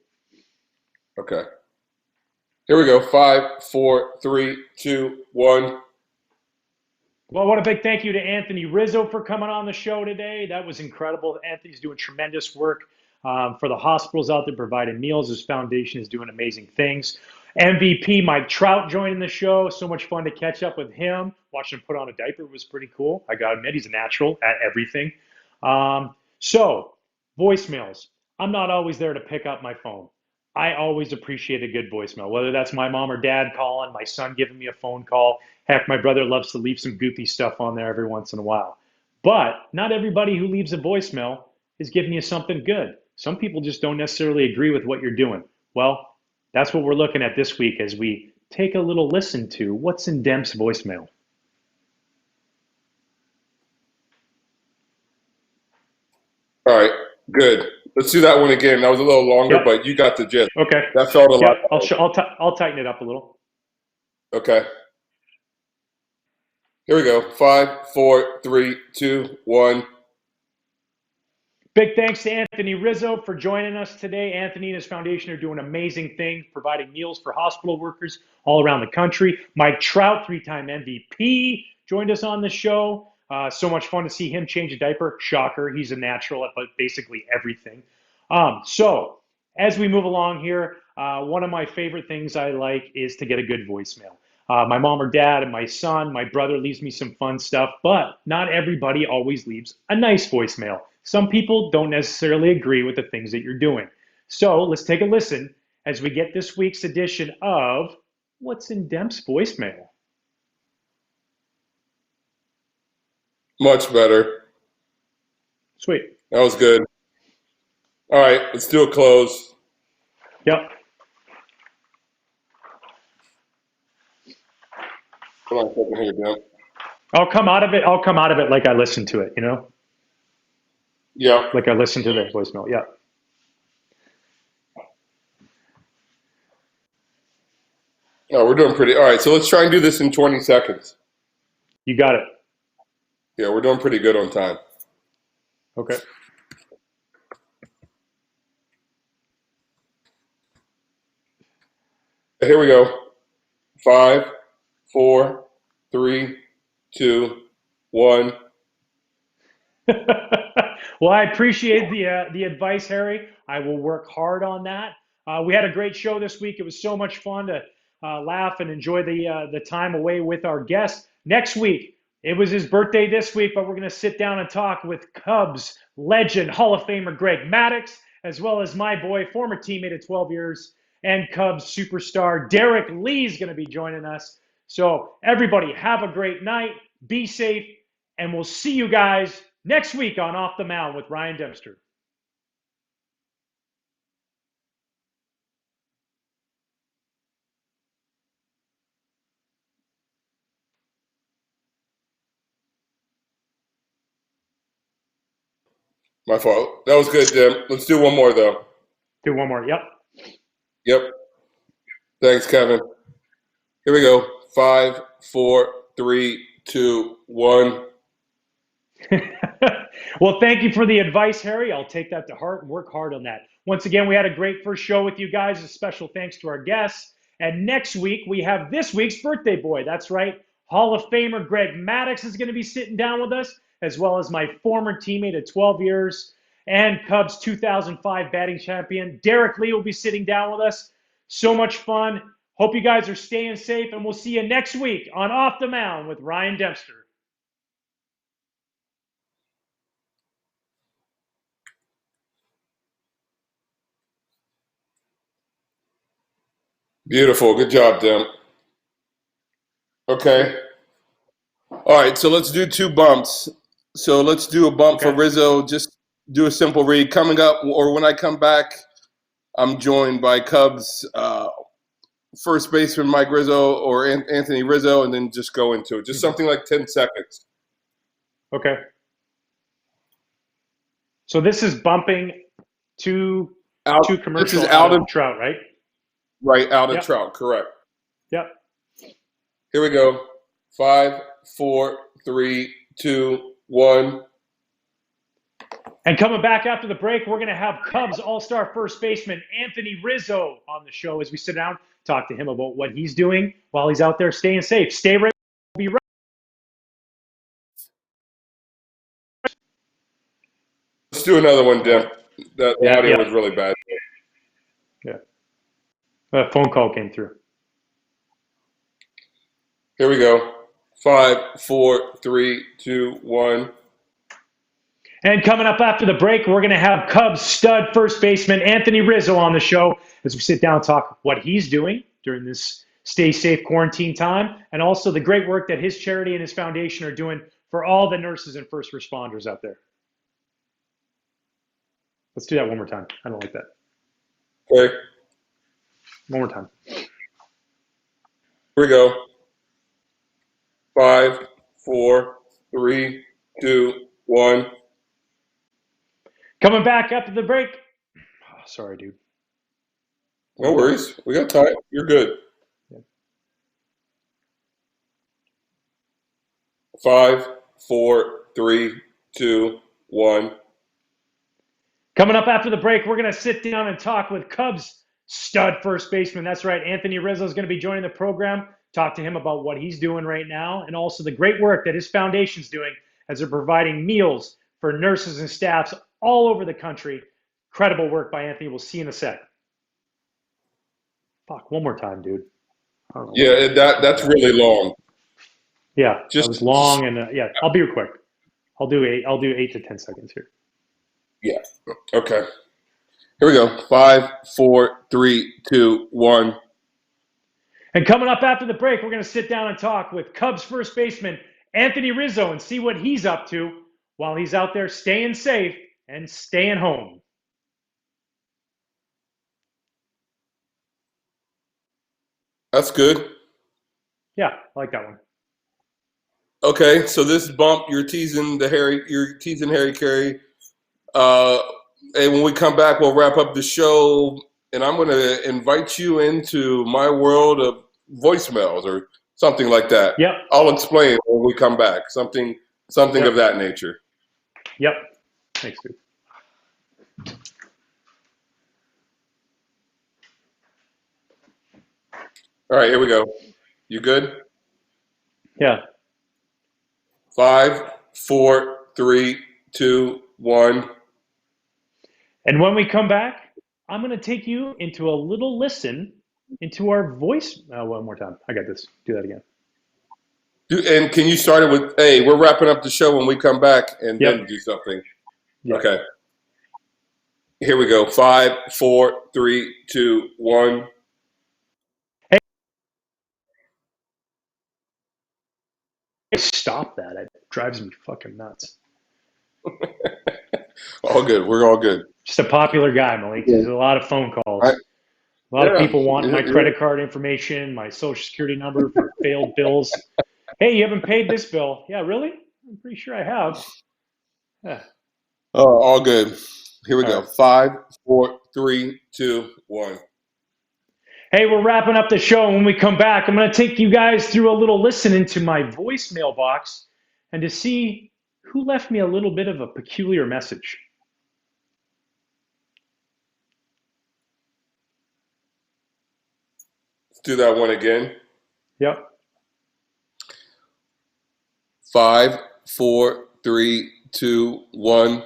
Okay. Here we go. 5, 4, 3, 2, 1. Well, what a big thank you to Anthony Rizzo for coming on the show today. That was incredible. Anthony's doing tremendous work for the hospitals out there providing meals. His foundation is doing amazing things. MVP Mike Trout joining the show. So much fun to catch up with him. Watching him put on a diaper was pretty cool. I got to admit, he's a natural at everything. So, voicemails. I'm not always there to pick up my phone. I always appreciate a good voicemail, whether that's my mom or dad calling, my son giving me a phone call. Heck, my brother loves to leave some goofy stuff on there every once in a while. But not everybody who leaves a voicemail is giving you something good. Some people just don't necessarily agree with what you're doing. Well, that's what we're looking at this week as we take a little listen to what's in Demp's voicemail. All right. Good. Let's do that one again. That was a little longer, Yep. but you got the gist. Okay. That felt a lot Yep. better. I'll tighten it up a little. Okay. Here we go. 5, 4, 3, 2, 1. Big thanks to Anthony Rizzo for joining us today. Anthony and his foundation are doing amazing things, providing meals for hospital workers all around the country. Mike Trout, 3-time MVP, joined us on the show. So much fun to see him change a diaper. Shocker, he's a natural at basically everything. So as we move along here, one of my favorite things I like is to get a good voicemail. My mom or dad and my son, my brother leaves me some fun stuff, but not everybody always leaves a nice voicemail. Some people don't necessarily agree with the things that you're doing. So let's take a listen as we get this week's edition of What's in Demp's Voicemail. Much better. Sweet. That was good. All right. Let's do a close. Yep. Come on, second here, Dan. I'll come out of it like I listened to it, Yeah. like I listened to the voicemail. Yeah. No, we're doing pretty. All right. So let's try and do this in 20 seconds. You got it. Yeah, we're doing pretty good on time. Okay. Here we go. 5, 4, 3, 2, 1. Well, I appreciate the advice, Harry. I will work hard on that. We had a great show this week. It was so much fun to laugh and enjoy the time away with our guest. Next week, it was his birthday this week, but we're going to sit down and talk with Cubs legend, Hall of Famer Greg Maddux, as well as my boy, former teammate of 12 years, and Cubs superstar Derek Lee is going to be joining us. So everybody, have a great night. Be safe. And we'll see you guys next week on Off the Mound with Ryan Dempster. My fault. That was good, Dim. Let's do one more, though. Do one more. Yep. Yep. Thanks, Kevin. Here we go. 5, 4, 3, 2, 1. Well, thank you for the advice, Harry. I'll take that to heart and work hard on that. Once again, we had a great first show with you guys. A special thanks to our guests. And next week, we have this week's birthday boy. That's right. Hall of Famer Greg Maddux is going to be sitting down with us, as well as my former teammate of 12 years and Cubs 2005 batting champion. Derek Lee will be sitting down with us. So much fun. Hope you guys are staying safe, and we'll see you next week on Off the Mound with Ryan Dempster. Beautiful. Good job, Dem. Okay. All right, so let's do 2 bumps. So let's do a bump for Okay. Rizzo. Just do a simple read. Coming up, or when I come back, I'm joined by Cubs first baseman Mike Rizzo or Anthony Rizzo, and then just go into it. Just something like 10 seconds. Okay. So this is bumping two This commercial is out of Trout, right? Right, out of Yep. Trout, correct. Yep. Here we go. 5, 4, 3, 2, 1. And coming back after the break, we're going to have Cubs All-Star first baseman Anthony Rizzo on the show as we sit down, talk to him about what he's doing while he's out there staying safe. Stay ready. We'll be right. Let's do another one, Dem. The audio was really bad. Yeah. A phone call came through. Here we go. 5, 4, 3, 2, 1. And coming up after the break, we're going to have Cubs stud first baseman Anthony Rizzo on the show as we sit down and talk what he's doing during this stay safe quarantine time, and also the great work that his charity and his foundation are doing for all the nurses and first responders out there. Let's do that one more time. I don't like that. Okay. One more time. Here we go. 5, 4, 3, 2, 1. Coming back after the break. Oh, sorry, dude. No worries. We got time. You're good. 5, 4, 3, 2, 1. Coming up after the break, we're going to sit down and talk with Cubs stud first baseman. That's right. Anthony Rizzo is going to be joining the program. Talk to him about what he's doing right now and also the great work that his foundation's doing as they're providing meals for nurses and staffs all over the country. Incredible work by Anthony. We'll see you in a sec. Fuck, one more time, dude. Yeah, that's really long. Yeah, that was long, and yeah, I'll be quick. I'll do 8 to 10 seconds here. Yeah. Okay. Here we go. 5, 4, 3, 2, 1. And coming up after the break, we're going to sit down and talk with Cubs first baseman Anthony Rizzo and see what he's up to while he's out there staying safe and staying home. That's good. Yeah, I like that one. Okay, so this bump, you're teasing Harry Carey. And when we come back, we'll wrap up the show, and I'm going to invite you into my world of voicemails or something like that. Yep. I'll explain when we come back. Something Yep. of that nature. Yep. Thanks, dude. All right, here we go. You good? Yeah. 5, 4, 3, 2, 1. And when we come back, I'm going to take you into a little listen into our voice. One more time. I got this. Do that again. And can you start it with, hey, we're wrapping up the show when we come back, and then do something. Yep. Okay. Here we go. 5, 4, 3, 2, 1. Hey, stop that. It drives me fucking nuts. All good. We're all good. Just a popular guy, Malik. There's a lot of phone calls. A lot of people want my credit card information, my social security number for failed bills. Hey, you haven't paid this bill. Yeah, really? I'm pretty sure I have. Yeah. Oh, all good. Here we go. Right. 5, 4, 3, 2, 1. Hey, we're wrapping up the show. When we come back, I'm going to take you guys through a little listen into my voicemail box and to see who left me a little bit of a peculiar message. Let's do that one again. Yep. 5, 4, 3, 2, 1.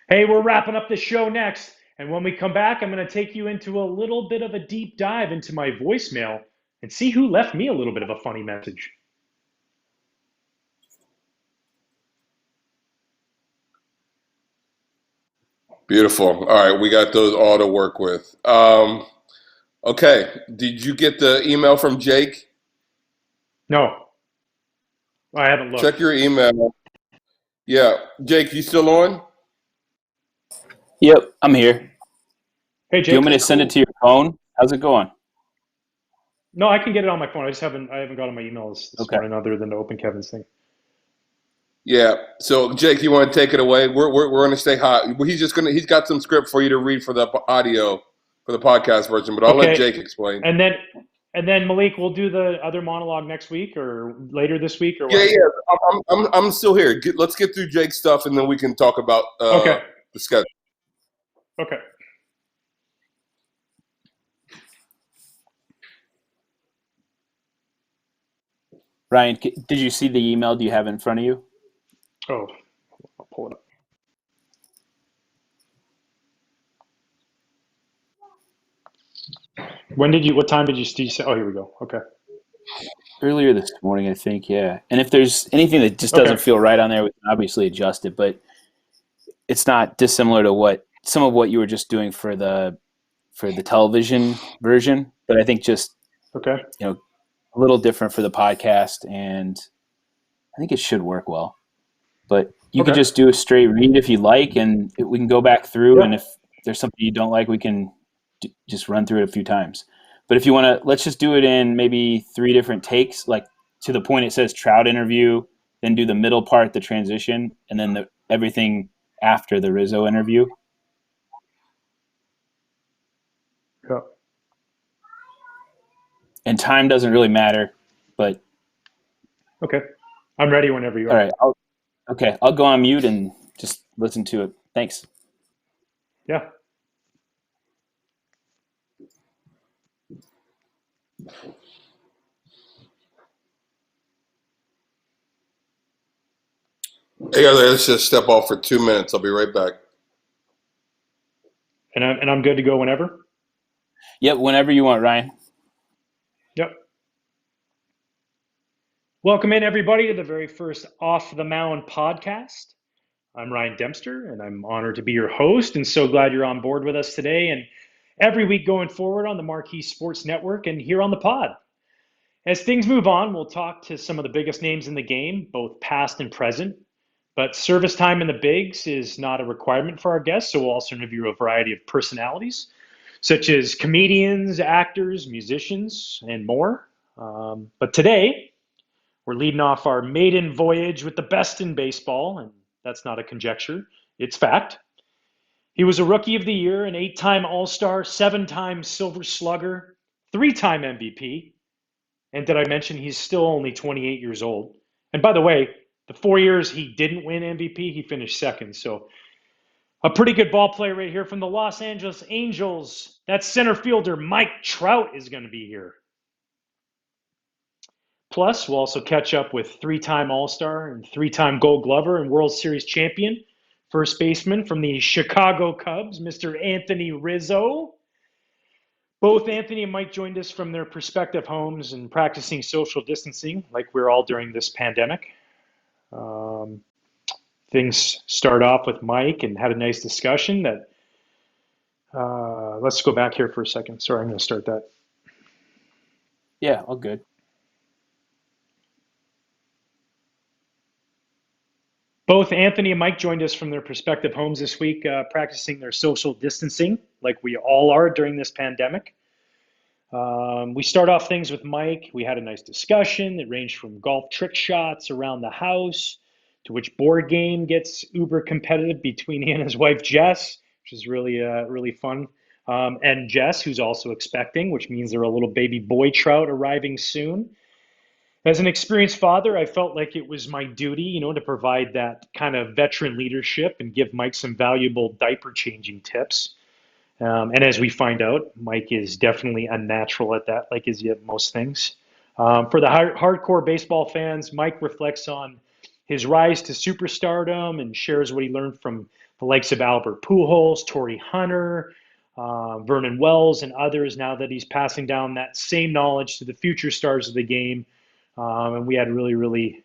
Hey, we're wrapping up the show next. And when we come back, I'm going to take you into a little bit of a deep dive into my voicemail and see who left me a little bit of a funny message. Beautiful. All right, we got those all to work with. Okay. Did you get the email from Jake? No, I haven't Check looked. your email. Yeah. Jake, you still on? Yep, I'm here. Hey, Do you Jake. want me to send it to your phone? How's it going? No, I can get it on my phone. I haven't got on my emails this Okay. morning other than to open Kevin's thing. Yeah. So, Jake, you want to take it away? We're going to stay hot. He's got some script for you to read for the audio for the podcast version, but I'll let Okay, Jake explain. and then Malik, we'll do the other monologue next week or later this week or Yeah, what? yeah. I'm still here. Let's get through Jake's stuff, and then we can talk about Okay, the schedule. okay. Ryan, did you see the email? Do you have it in front of you? Oh, I'll pull it up. What time did you say? Oh, here we go. Okay. Earlier this morning, I think, yeah. And if there's anything that just Okay. doesn't feel right on there, we can obviously adjust it, but it's not dissimilar to some of what you were just doing for the television version, but I think just, Okay. a little different for the podcast, and I think it should work well. But you could Okay. just do a straight read if you like, and we can go back through, Yeah. and if there's something you don't like, we can just run through it a few times. But if you want to, let's just do it in maybe 3 different takes, like to the point it says Trout interview, then do the middle part, the transition, and then everything after the Rizzo interview. Yeah. And time doesn't really matter, but Okay. I'm ready whenever you all are. right. I'll go on mute and just listen to it. Thanks. Yeah. Hey, let's just step off for 2 minutes. I'll be right back. And I'm good to go whenever. Yep, whenever you want, Ryan. Yep. Welcome in everybody to the very first Off the Mound podcast. I'm Ryan Dempster, and I'm honored to be your host, and so glad you're on board with us today and every week going forward on the Marquee Sports Network and here on the pod. As things move on, we'll talk to some of the biggest names in the game, both past and present. But service time in the bigs is not a requirement for our guests, so we'll also interview a variety of personalities, such as comedians, actors, musicians, and more. But today, we're leading off our maiden voyage with the best in baseball, and that's not a conjecture, it's fact. He was a Rookie of the Year, an 8-time All-Star, 7-time Silver Slugger, 3-time MVP, and did I mention he's still only 28 years old? And by the way, the 4 years he didn't win MVP, he finished second. So a pretty good ball player right here from the Los Angeles Angels. That center fielder, Mike Trout, is going to be here. Plus, we'll also catch up with 3-time All-Star and 3-time Gold Glover and World Series champion, first baseman from the Chicago Cubs, Mr. Anthony Rizzo. Both Anthony and Mike joined us from their prospective homes and practicing social distancing like we're all during this pandemic. Um, Things start off with Mike and had a nice discussion that, let's go back here for a second. Sorry, I'm going to start that. Yeah, all good. Both Anthony and Mike joined us from their prospective homes this week, practicing their social distancing like we all are during this pandemic. We start off things with Mike. We had a nice discussion that ranged from golf trick shots around the house to which board game gets uber competitive between he and his wife Jess, which is really fun. And Jess, who's also expecting, which means there are a little baby boy trout arriving soon. As an experienced father, I felt like it was my duty, to provide that kind of veteran leadership and give Mike some valuable diaper changing tips. And as we find out, Mike is definitely a natural at that, like is he at most things. For the hardcore baseball fans, Mike reflects on his rise to superstardom and shares what he learned from the likes of Albert Pujols, Torrey Hunter, Vernon Wells, and others now that he's passing down that same knowledge to the future stars of the game. And we had a really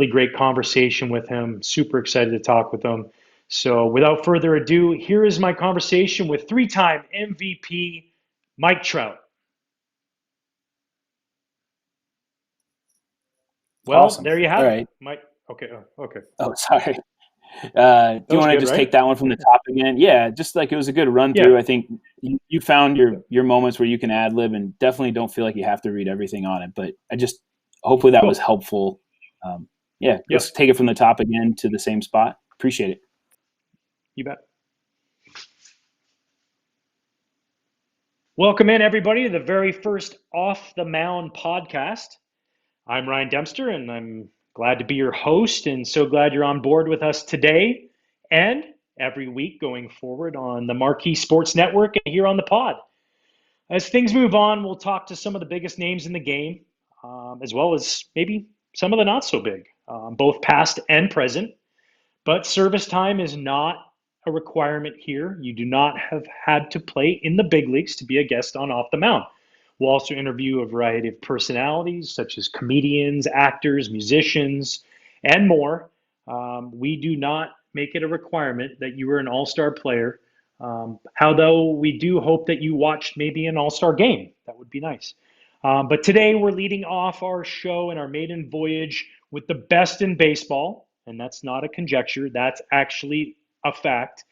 great conversation with him. Super excited to talk with him. So without further ado, here is my conversation with 3-time MVP Mike Trout. Well, Awesome. there you have All it. right. Mike. Okay. Okay. Oh, sorry. Do That you was want to good, just right? take that one from the top again? Yeah, just like it was a good run Yeah. through. I think you found your moments where you can ad lib, and definitely don't feel like you have to read everything on it. But I just hopefully that was Cool. helpful. Yeah, Yep. let's take it from the top again to the same spot. Appreciate it. You bet. Welcome in, everybody, to the very first Off the Mound podcast. I'm Ryan Dempster, and I'm glad to be your host, and so glad you're on board with us today and every week going forward on the Marquee Sports Network and here on the pod. As things move on, we'll talk to some of the biggest names in the game, as well as maybe some of the not so big, both past and present. But service time is not a requirement here. You do not have had to play in the big leagues to be a guest on Off the Mound. We'll also interview a variety of personalities, such as comedians, actors, musicians, and more. We do not make it a requirement that you are an all-star player. How though we do hope that you watched maybe an all-star game. That would be nice. But today we're leading off our show and our maiden voyage with the best in baseball, and that's not a conjecture, that's actually a fact.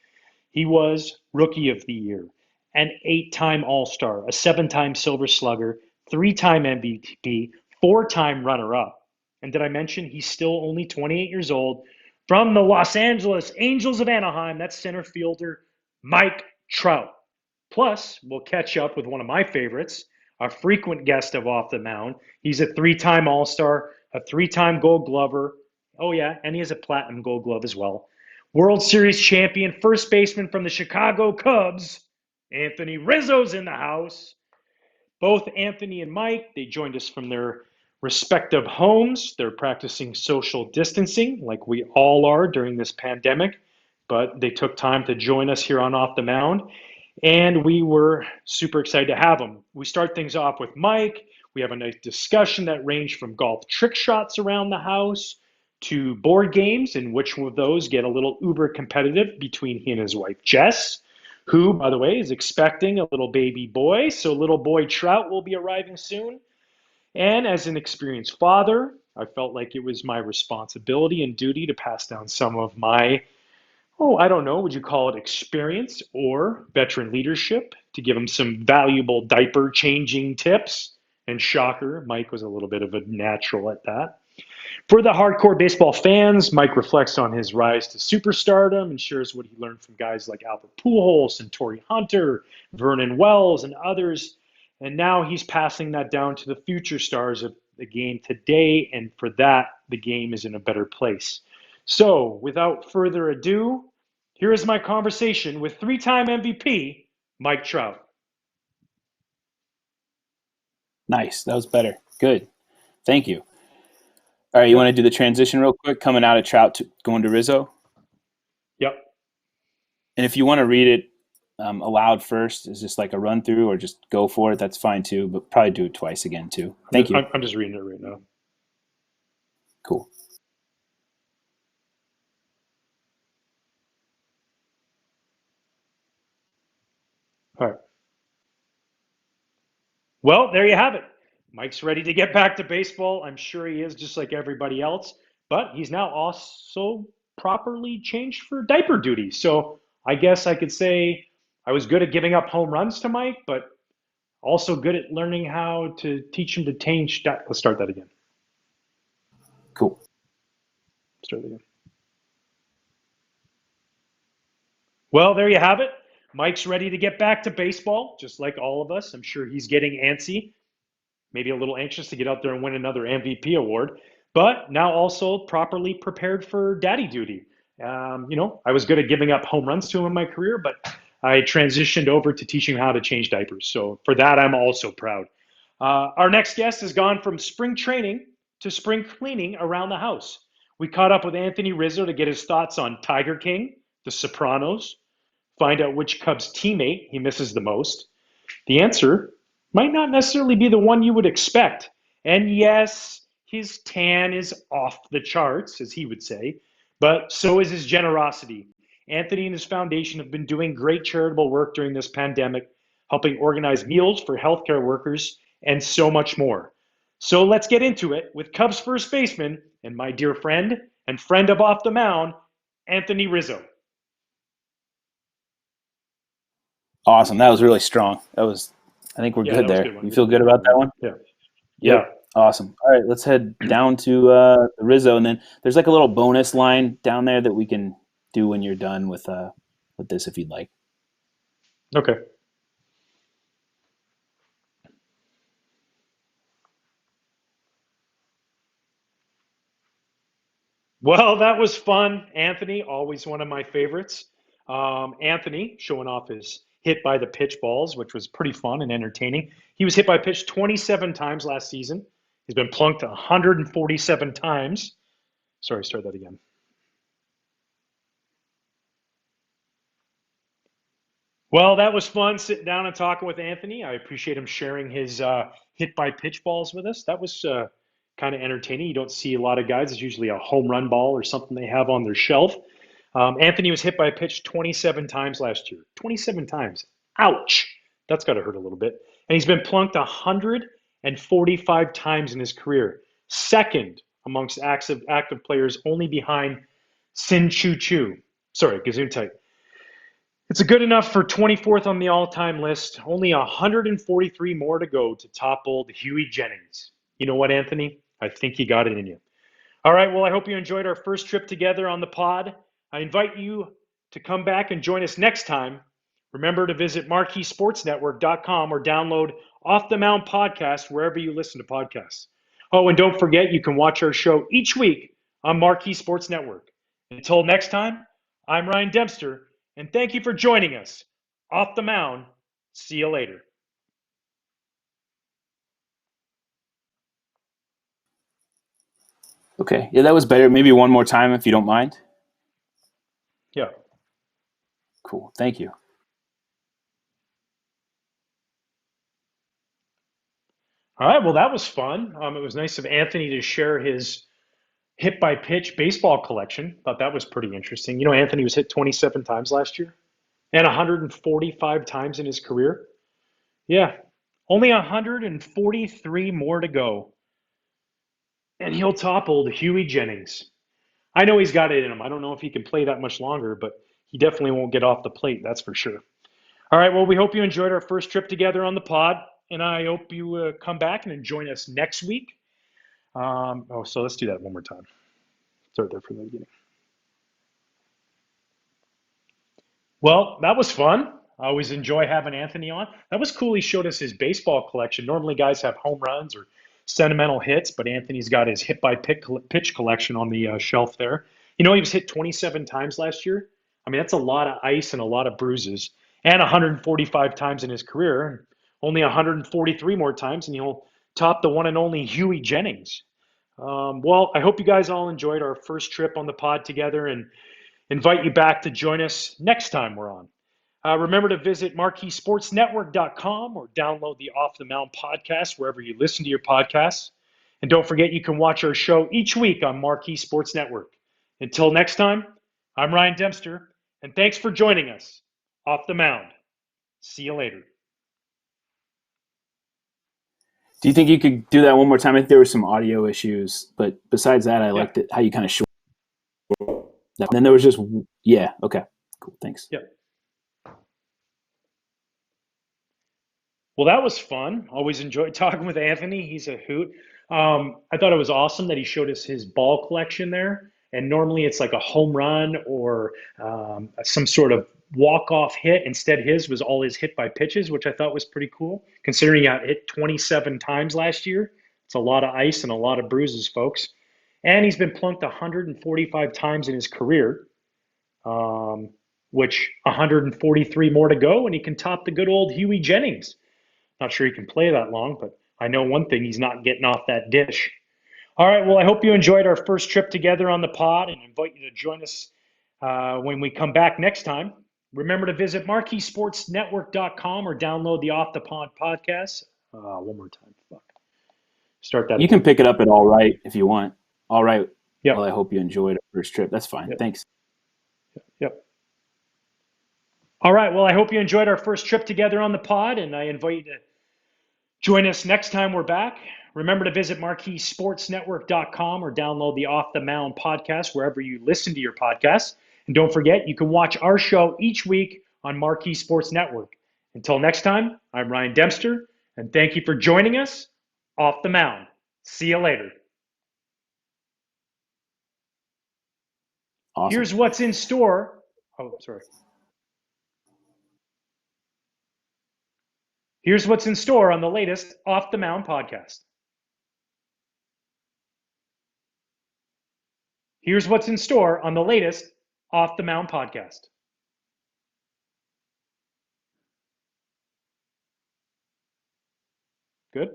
He was Rookie of the Year, an 8-time All Star, a 7-time Silver Slugger, 3-time MVP, 4-time runner up. And did I mention he's still only 28 years old? From the Los Angeles Angels of Anaheim, that's center fielder Mike Trout. Plus, we'll catch up with one of my favorites, a frequent guest of Off the Mound. He's a 3-time All Star, a 3-time Gold Glover. Oh, yeah, and he has a Platinum Gold Glove as well. World Series champion, first baseman from the Chicago Cubs, Anthony Rizzo's in the house. Both Anthony and Mike, they joined us from their respective homes. They're practicing social distancing like we all are during this pandemic, but they took time to join us here on Off the Mound, and we were super excited to have them. We start things off with Mike. We have a nice discussion that ranged from golf trick shots around the house to board games, and which of those get a little uber competitive between he and his wife, Jess, who, by the way, is expecting a little baby boy. So little boy Trout will be arriving soon. And as an experienced father, I felt like it was my responsibility and duty to pass down some of my, I don't know, would you call it experience or veteran leadership to give him some valuable diaper changing tips. And shocker, Mike was a little bit of a natural at that. For the hardcore baseball fans, Mike reflects on his rise to superstardom and shares what he learned from guys like Albert Pujols and Torrey Hunter, Vernon Wells, and others. And now he's passing that down to the future stars of the game today, and for that, the game is in a better place. So, without further ado, here is my conversation with 3-time MVP, Mike Trout. Nice. That was better. Good. Thank you. All right, you want to do the transition real quick, coming out of Trout to going to Rizzo? Yep. And if you want to read it aloud first, is just like a run through, or just go for it, that's fine too, but probably do it twice again too. Thank you. I'm just reading it right now. Cool. All right. Well, there you have it. Mike's ready to get back to baseball. I'm sure he is, just like everybody else. But he's now also properly changed for diaper duty. So I guess I could say I was good at giving up home runs to Mike, but also good at learning how to teach him to change. Let's start that again. Cool. Start that again. Well, there you have it. Mike's ready to get back to baseball, just like all of us. I'm sure he's getting antsy, maybe a little anxious to get out there and win another MVP award, but now also properly prepared for daddy duty. I was good at giving up home runs to him in my career, but I transitioned over to teaching him how to change diapers. So for that, I'm also proud. Our next guest has gone from spring training to spring cleaning around the house. We caught up with Anthony Rizzo to get his thoughts on Tiger King, The Sopranos, find out which Cubs teammate he misses the most. The answer might not necessarily be the one you would expect. And yes, his tan is off the charts, as he would say, but so is his generosity. Anthony and his foundation have been doing great charitable work during this pandemic. helping organize meals for healthcare workers, and so much more. So let's get into it with Cubs first baseman and my dear friend and friend of Off the Mound, Anthony Rizzo. Awesome. That was really strong. I think we're good That was a there. good one. You feel good about that one? Yeah. Yep. Awesome. All right, let's head down to Rizzo, and then there's like a little bonus line down there that we can do when you're done with this, if you'd like. Okay. Well, that was fun, Anthony. Always one of my favorites. Anthony showing off his hit by the pitch balls, which was pretty fun and entertaining. He was hit by pitch 27 times last season. He's been plunked 147 times. Sorry, start that again. Well, that was fun sitting down and talking with Anthony. I appreciate him sharing his hit by pitch balls with us. That was kind of entertaining. You don't see a lot of guys. It's usually a home run ball or something they have on their shelf. Anthony was hit by a pitch 27 times last year. 27 times. Ouch. That's got to hurt a little bit. And he's been plunked 145 times in his career. Second amongst active players, only behind Sin Chu Chu. Sorry, Gesundheit. It's a good enough for 24th on the all-time list. Only 143 more to go to top old Huey Jennings. You know what, Anthony? I think you got it in you. All right, well, I hope you enjoyed our first trip together on the pod. I invite you to come back and join us next time. Remember to visit marqueesportsnetwork.com or download Off the Mound podcast wherever you listen to podcasts. Oh, and don't forget, you can watch our show each week on Marquee Sports Network. Until next time, I'm Ryan Dempster, and thank you for joining us. Off the Mound. See you later. Okay. Yeah, that was better. Maybe one more time if you don't mind. Yeah. Cool. Thank you. All right. Well, that was fun. It was nice of Anthony to share his hit by pitch baseball collection. Thought that was pretty interesting. You know, Anthony was hit 27 times last year and 145 times in his career. Yeah. Only 143 more to go. And he'll top old Huey Jennings. I know he's got it in him. I don't know if he can play that much longer, but he definitely won't get off the plate. That's for sure. All right. Well, we hope you enjoyed our first trip together on the pod. And I hope you come back and join us next week. So let's do that one more time. Start there from the beginning. Well, that was fun. I always enjoy having Anthony on. That was cool. He showed us his baseball collection. Normally, guys have home runs or sentimental hits, but Anthony's got his hit by pitch collection on the shelf there. You know, he was hit 27 times last year. I mean, that's a lot of ice and a lot of bruises, and 145 times in his career. Only 143 more times, and he'll top the one and only Huey Jennings. Well, I hope you guys all enjoyed our first trip on the pod together, and invite you back to join us next time we're on. Remember to visit marqueesportsnetwork.com or download the Off the Mound podcast wherever you listen to your podcasts. And don't forget, you can watch our show each week on Marquee Sports Network. Until next time, I'm Ryan Dempster, and thanks for joining us. Off the Mound. See you later. Do you think you could do that one more time? I think there were some audio issues, but besides that, I liked it how you kind of short. And then there was just okay, cool, thanks. Yeah. Well, that was fun. Always enjoyed talking with Anthony. He's a hoot. I thought it was awesome that he showed us his ball collection there. And normally it's like a home run or some sort of walk-off hit. Instead, his was all his hit by pitches, which I thought was pretty cool. Considering he got hit 27 times last year, it's a lot of ice and a lot of bruises, folks. And he's been plunked 145 times in his career, which 143 more to go, and he can top the good old Huey Jennings. Not sure he can play that long, but I know one thing, he's not getting off that dish. All right, well, I hope you enjoyed our first trip together on the pod and invite you to join us when we come back next time. Remember to visit marqueesportsnetwork.com or download the Off the Pod podcast. One more time. Fuck. Start that You again. can pick it up at All Right if you want. All Right. Yep. Well, I hope you enjoyed our first trip. That's fine. Yep. Thanks. Yep. All right. Well, I hope you enjoyed our first trip together on the pod, and I invite you to join us next time we're back. Remember to visit marqueesportsnetwork.com or download the Off the Mound podcast wherever you listen to your podcasts. And don't forget, you can watch our show each week on Marquee Sports Network. Until next time, I'm Ryan Dempster, and thank you for joining us off the mound. See you later. Awesome. Here's what's in store. Oh, sorry. Here's what's in store on the latest Off the Mound podcast. Here's what's in store on the latest Off the Mound podcast. Good?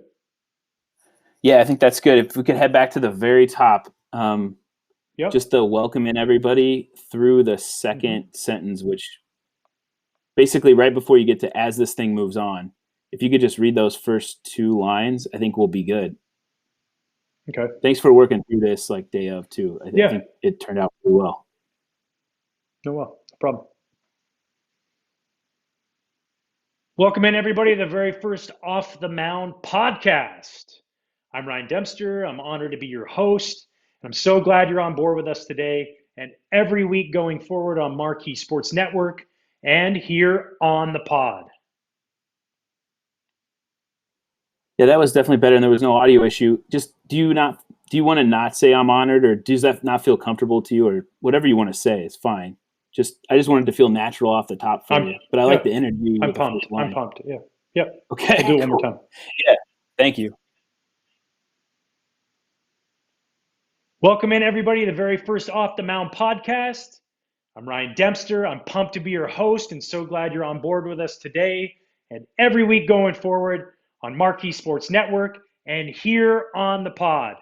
Yeah, I think that's good. If we could head back to the very top, Yep. just to welcome in everybody through the second sentence, which basically right before you get to as this thing moves on, if you could just read those first two lines, I think we'll be good. Okay. Thanks for working through this like day of too. I think it turned out pretty well. No problem. Welcome in everybody to the very first Off the Mound podcast. I'm Ryan Dempster. I'm honored to be your host. I'm so glad you're on board with us today and every week going forward on Marquee Sports Network and here on the pod. Yeah, that was definitely better, and there was no audio issue. Just do you want to not say I'm honored, or does that not feel comfortable to you, or whatever you want to say is fine. I just wanted to feel natural off the top for you, but I like the energy. I'm pumped. I'm pumped. Yeah. Yep. Okay. I'll do it one more time. Yeah. Thank you. Welcome in everybody to the very first Off the Mound podcast. I'm Ryan Dempster. I'm pumped to be your host and so glad you're on board with us today and every week going forward on Marquee Sports Network and here on the pod.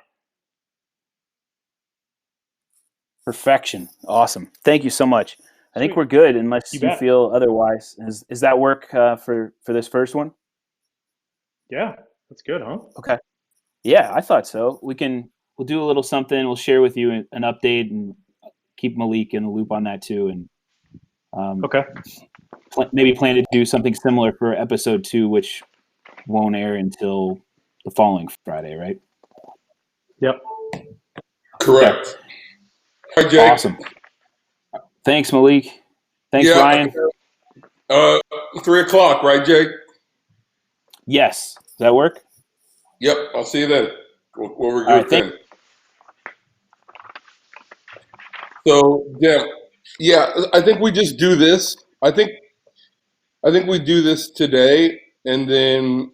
Perfection. Awesome. Thank you so much. I think Sweet. we're good unless you bet. feel otherwise. Is that work for this first one? Yeah, that's good, huh? Okay. Yeah, I thought so. We'll do a little something. We'll share with you an update and keep Malik in the loop on that too. And okay. Maybe plan to do something similar for episode 2, which won't air until the following Friday, right? Yep. Correct. Hi, Jake. Awesome. Thanks, Malik. Thanks, Ryan. 3 o'clock, right, Jake? Yes. Does that work? Yep. I'll see you then. We'll regroup right, then. So, yeah, I think we just do this. I think we do this today, and then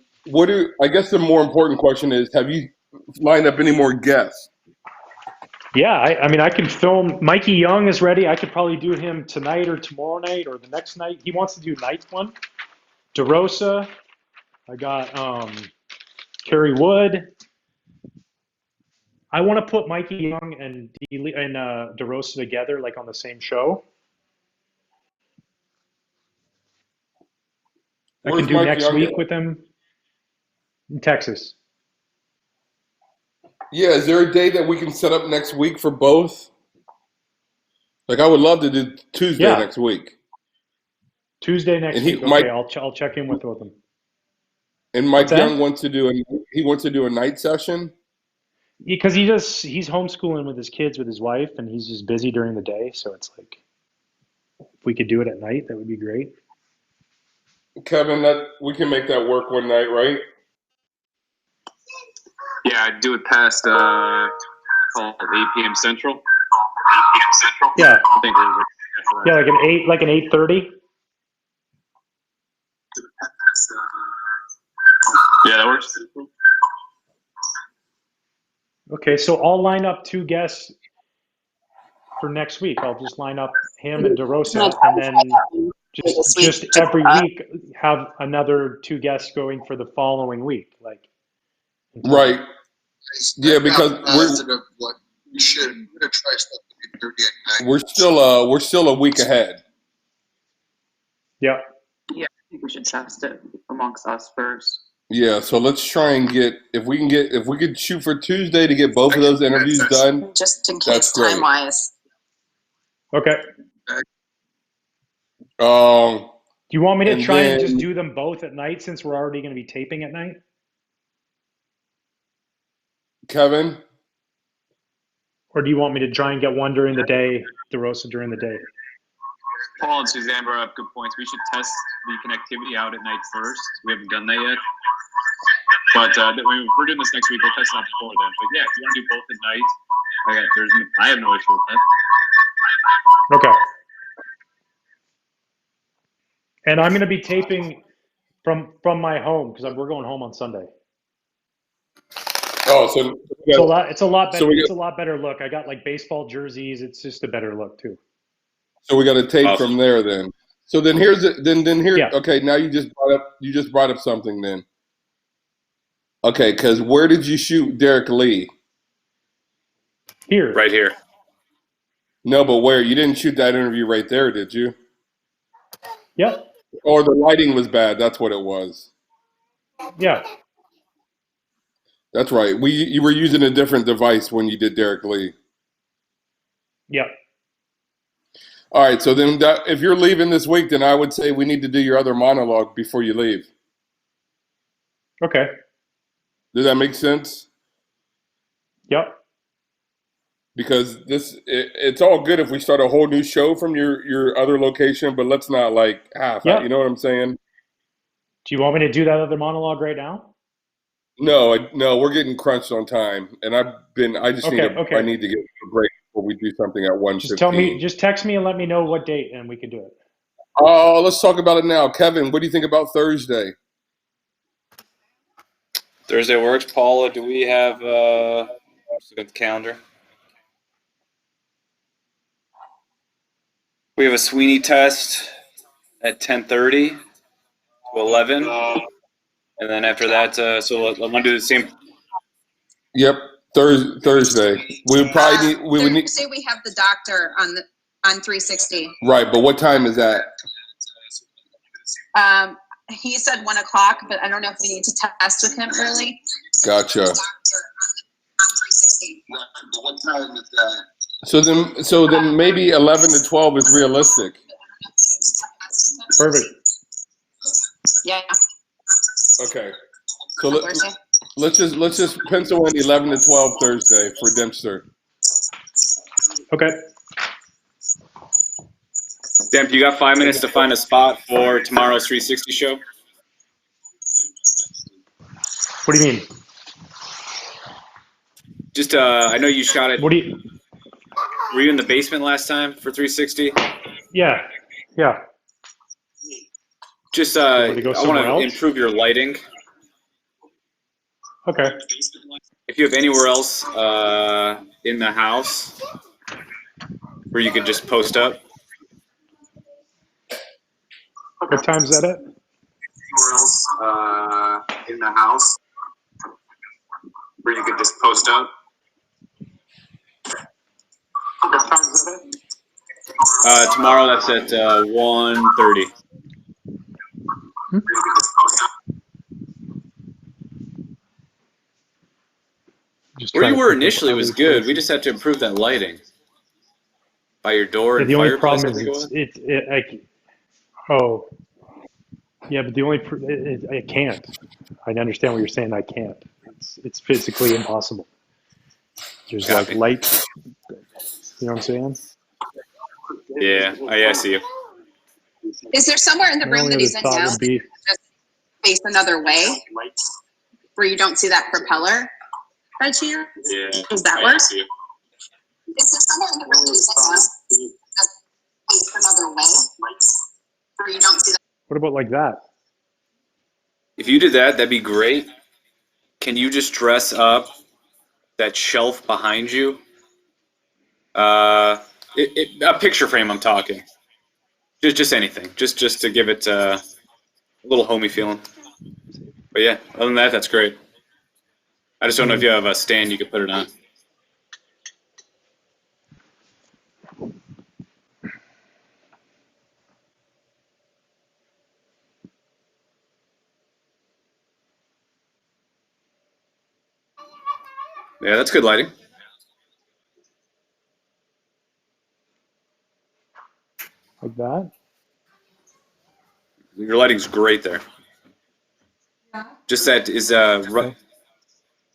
I guess the more important question is, have you lined up any more guests? Yeah, I mean, I can film. Mikey Young is ready. I could probably do him tonight or tomorrow night or the next night. He wants to do night one. DeRosa. I got Kerry Wood. I want to put Mikey Young and DeRosa together, like on the same show. I can do Mike next Young week at? with him in Texas. Yeah, is there a day that we can set up next week for both? Like, I would love to do Tuesday next week. Tuesday next week. Okay, I'll check in with both of them. And Mike Young wants to do a night session. Because he's homeschooling with his kids with his wife, and he's just busy during the day. So it's like, if we could do it at night, that would be great. Kevin, we can make that work one night, right? Yeah, I'd do it past call it 8 p.m. Central. 8 p.m. Central. Yeah. I think we're like an 8:30. Yeah, that works. Okay, so I'll line up 2 guests for next week. I'll just line up him and DeRosa, and then just every week have another 2 guests going for the following week, like. Right. Yeah, because we should try stuff at 8:30 at night. we're still a week ahead. Yeah. Yeah, I think we should test it amongst us first. Yeah, so let's try and if we could shoot for Tuesday to get both of those interviews done. Just in case time-wise. Okay. Do you want me to And try and just then do them both at night since we're already going to be taping at night? Kevin, Or do you want me to try and get one during the day, DeRosa during the day? Paul and Suzanne brought up good points. We should test the connectivity out at night first. We haven't done that yet. But if we're doing this next week, we'll test it out before then. But yeah, if you want to do both at night, I have no issue with that. Okay. And I'm going to be taping from my home because we're going home on Sunday. oh, so It's a lot better. so we It's got a lot better look. I got like baseball jerseys. It's just a better look too. so we got to tape Awesome. from there then. So then here's it. Then here. Yeah. Okay, now you just brought up something then. Okay, because where did you shoot Derek Lee? Here. Right here. No, but where? You didn't shoot that interview right there, did you? Yep. Or the lighting was bad. That's what it was. Yeah. That's right. You were using a different device when you did Derek Lee. Yep. All right. So then, if you're leaving this week, then I would say we need to do your other monologue before you leave. Okay. Does that make sense? Yep. Because it's all good if we start a whole new show from your other location, but let's not like half. Yep. You know what I'm saying? Do you want me to do that other monologue right now? No, we're getting crunched on time, and I just Okay. I need to get a break before we do something at 1:15. Just text me and let me know what date and we can do it. Oh, let's talk about it now, Kevin. What do you think about Thursday? Thursday works. Paula, do we have let's look at the calendar. We have a Sweeney test at 10:30 to 11. And then after that, so I'm gonna do the same. Yep, Thursday. We would probably need. We would need. Say we have the doctor on 360. Right, but what time is that? He said 1 o'clock, but I don't know if we need to test with him early. Gotcha. Doctor on 360. Right, but what time is that? So then maybe 11 to 12 is realistic. Perfect. Yeah. Okay. So let's just pencil in 11 to 12 Thursday for Dempster. Okay. Demp, you got 5 minutes to find a spot for tomorrow's 360 show? What do you mean? Just, I know you shot it. What do you? Were you in the basement last time for 360? Yeah. Yeah. Just, Want I to go want somewhere to else? improve your lighting. Okay. If you have anywhere else in the house where you could just post up. What time's that at? Anywhere else in the house where you could just post up? What time is that at? Tomorrow that's at 1:30. Just Where trying you to were think of initially was other good. We places. just have to improve that lighting. By your door Yeah, and the only fireplace, problem I think is it was. oh, yeah, but the only I can't. I understand what you're saying. I can't. It's physically impossible. There's like Copy. light. You know what I'm saying? Yeah, I see you. Is there somewhere in the My room only that other he's in thought now would be just face another way where you don't see that propeller by chance? Yeah. Does that work? I see you. Is there somewhere in the room that he's in now just face another way where you don't see that? what about like that? If you did that, that'd be great. Can you just dress up that shelf behind you? A picture frame, I'm talking. Just anything. Just to give it a little homey feeling. But yeah, other than that, that's great. I just don't know if you have a stand you could put it on. Yeah, that's good lighting. Like that? Your lighting's great there. Just that is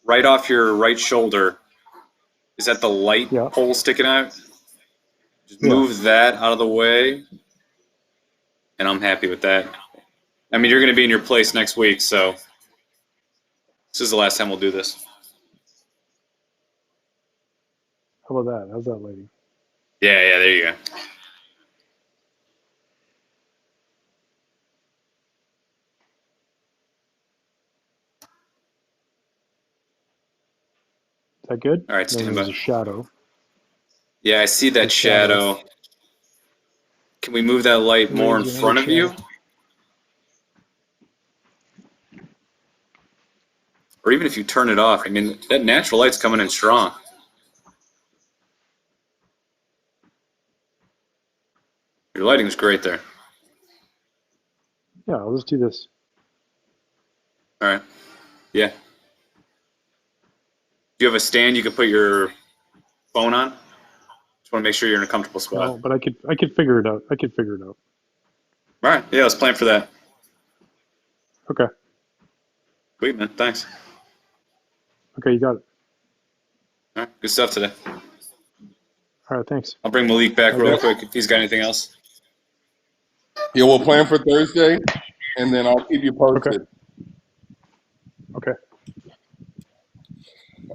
right off your right shoulder. Is that the light Yeah. pole sticking out? Just Yeah. move that out of the way, and I'm happy with that. I mean, you're going to be in your place next week, so this is the last time we'll do this. How about that? How's that lighting? Yeah, there you go. Is that good? All right, Then stand there's by. a shadow. Yeah, I see that The shadow. shadow. Can we move that light more in There's another front of you? shadow. Or even if you turn it off. I mean, that natural light's coming in strong. Your lighting's great there. Yeah, I'll just do this. All right. Yeah. Do you have a stand you can put your phone on? Just want to make sure you're in a comfortable spot. No, but I could figure it out. I could figure it out. All right. Yeah, let's plan for that. Okay. Sweet, man. Thanks. Okay, you got it. All right. Good stuff today. All right, thanks. I'll bring Malik back real Okay. quick if he's got anything else. Yeah, we'll plan for Thursday, and then I'll keep you posted. Okay.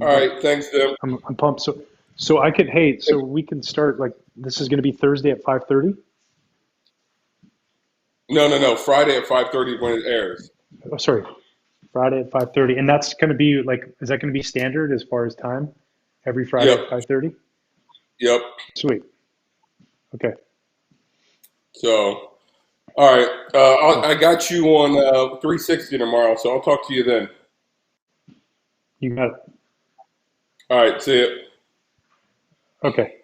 All right, thanks, Tim. I'm pumped. So I could. Hey, so we can start like this is going to be Thursday at 5:30. No. Friday at 5:30 when it airs. Oh, sorry, Friday at 5:30, and that's going to be like. Is that going to be standard as far as time? Every Friday Yep. at 5:30. Yep. Sweet. Okay. So, all right. I got you on 360 tomorrow, so I'll talk to you then. You got it. All right. See ya. Okay.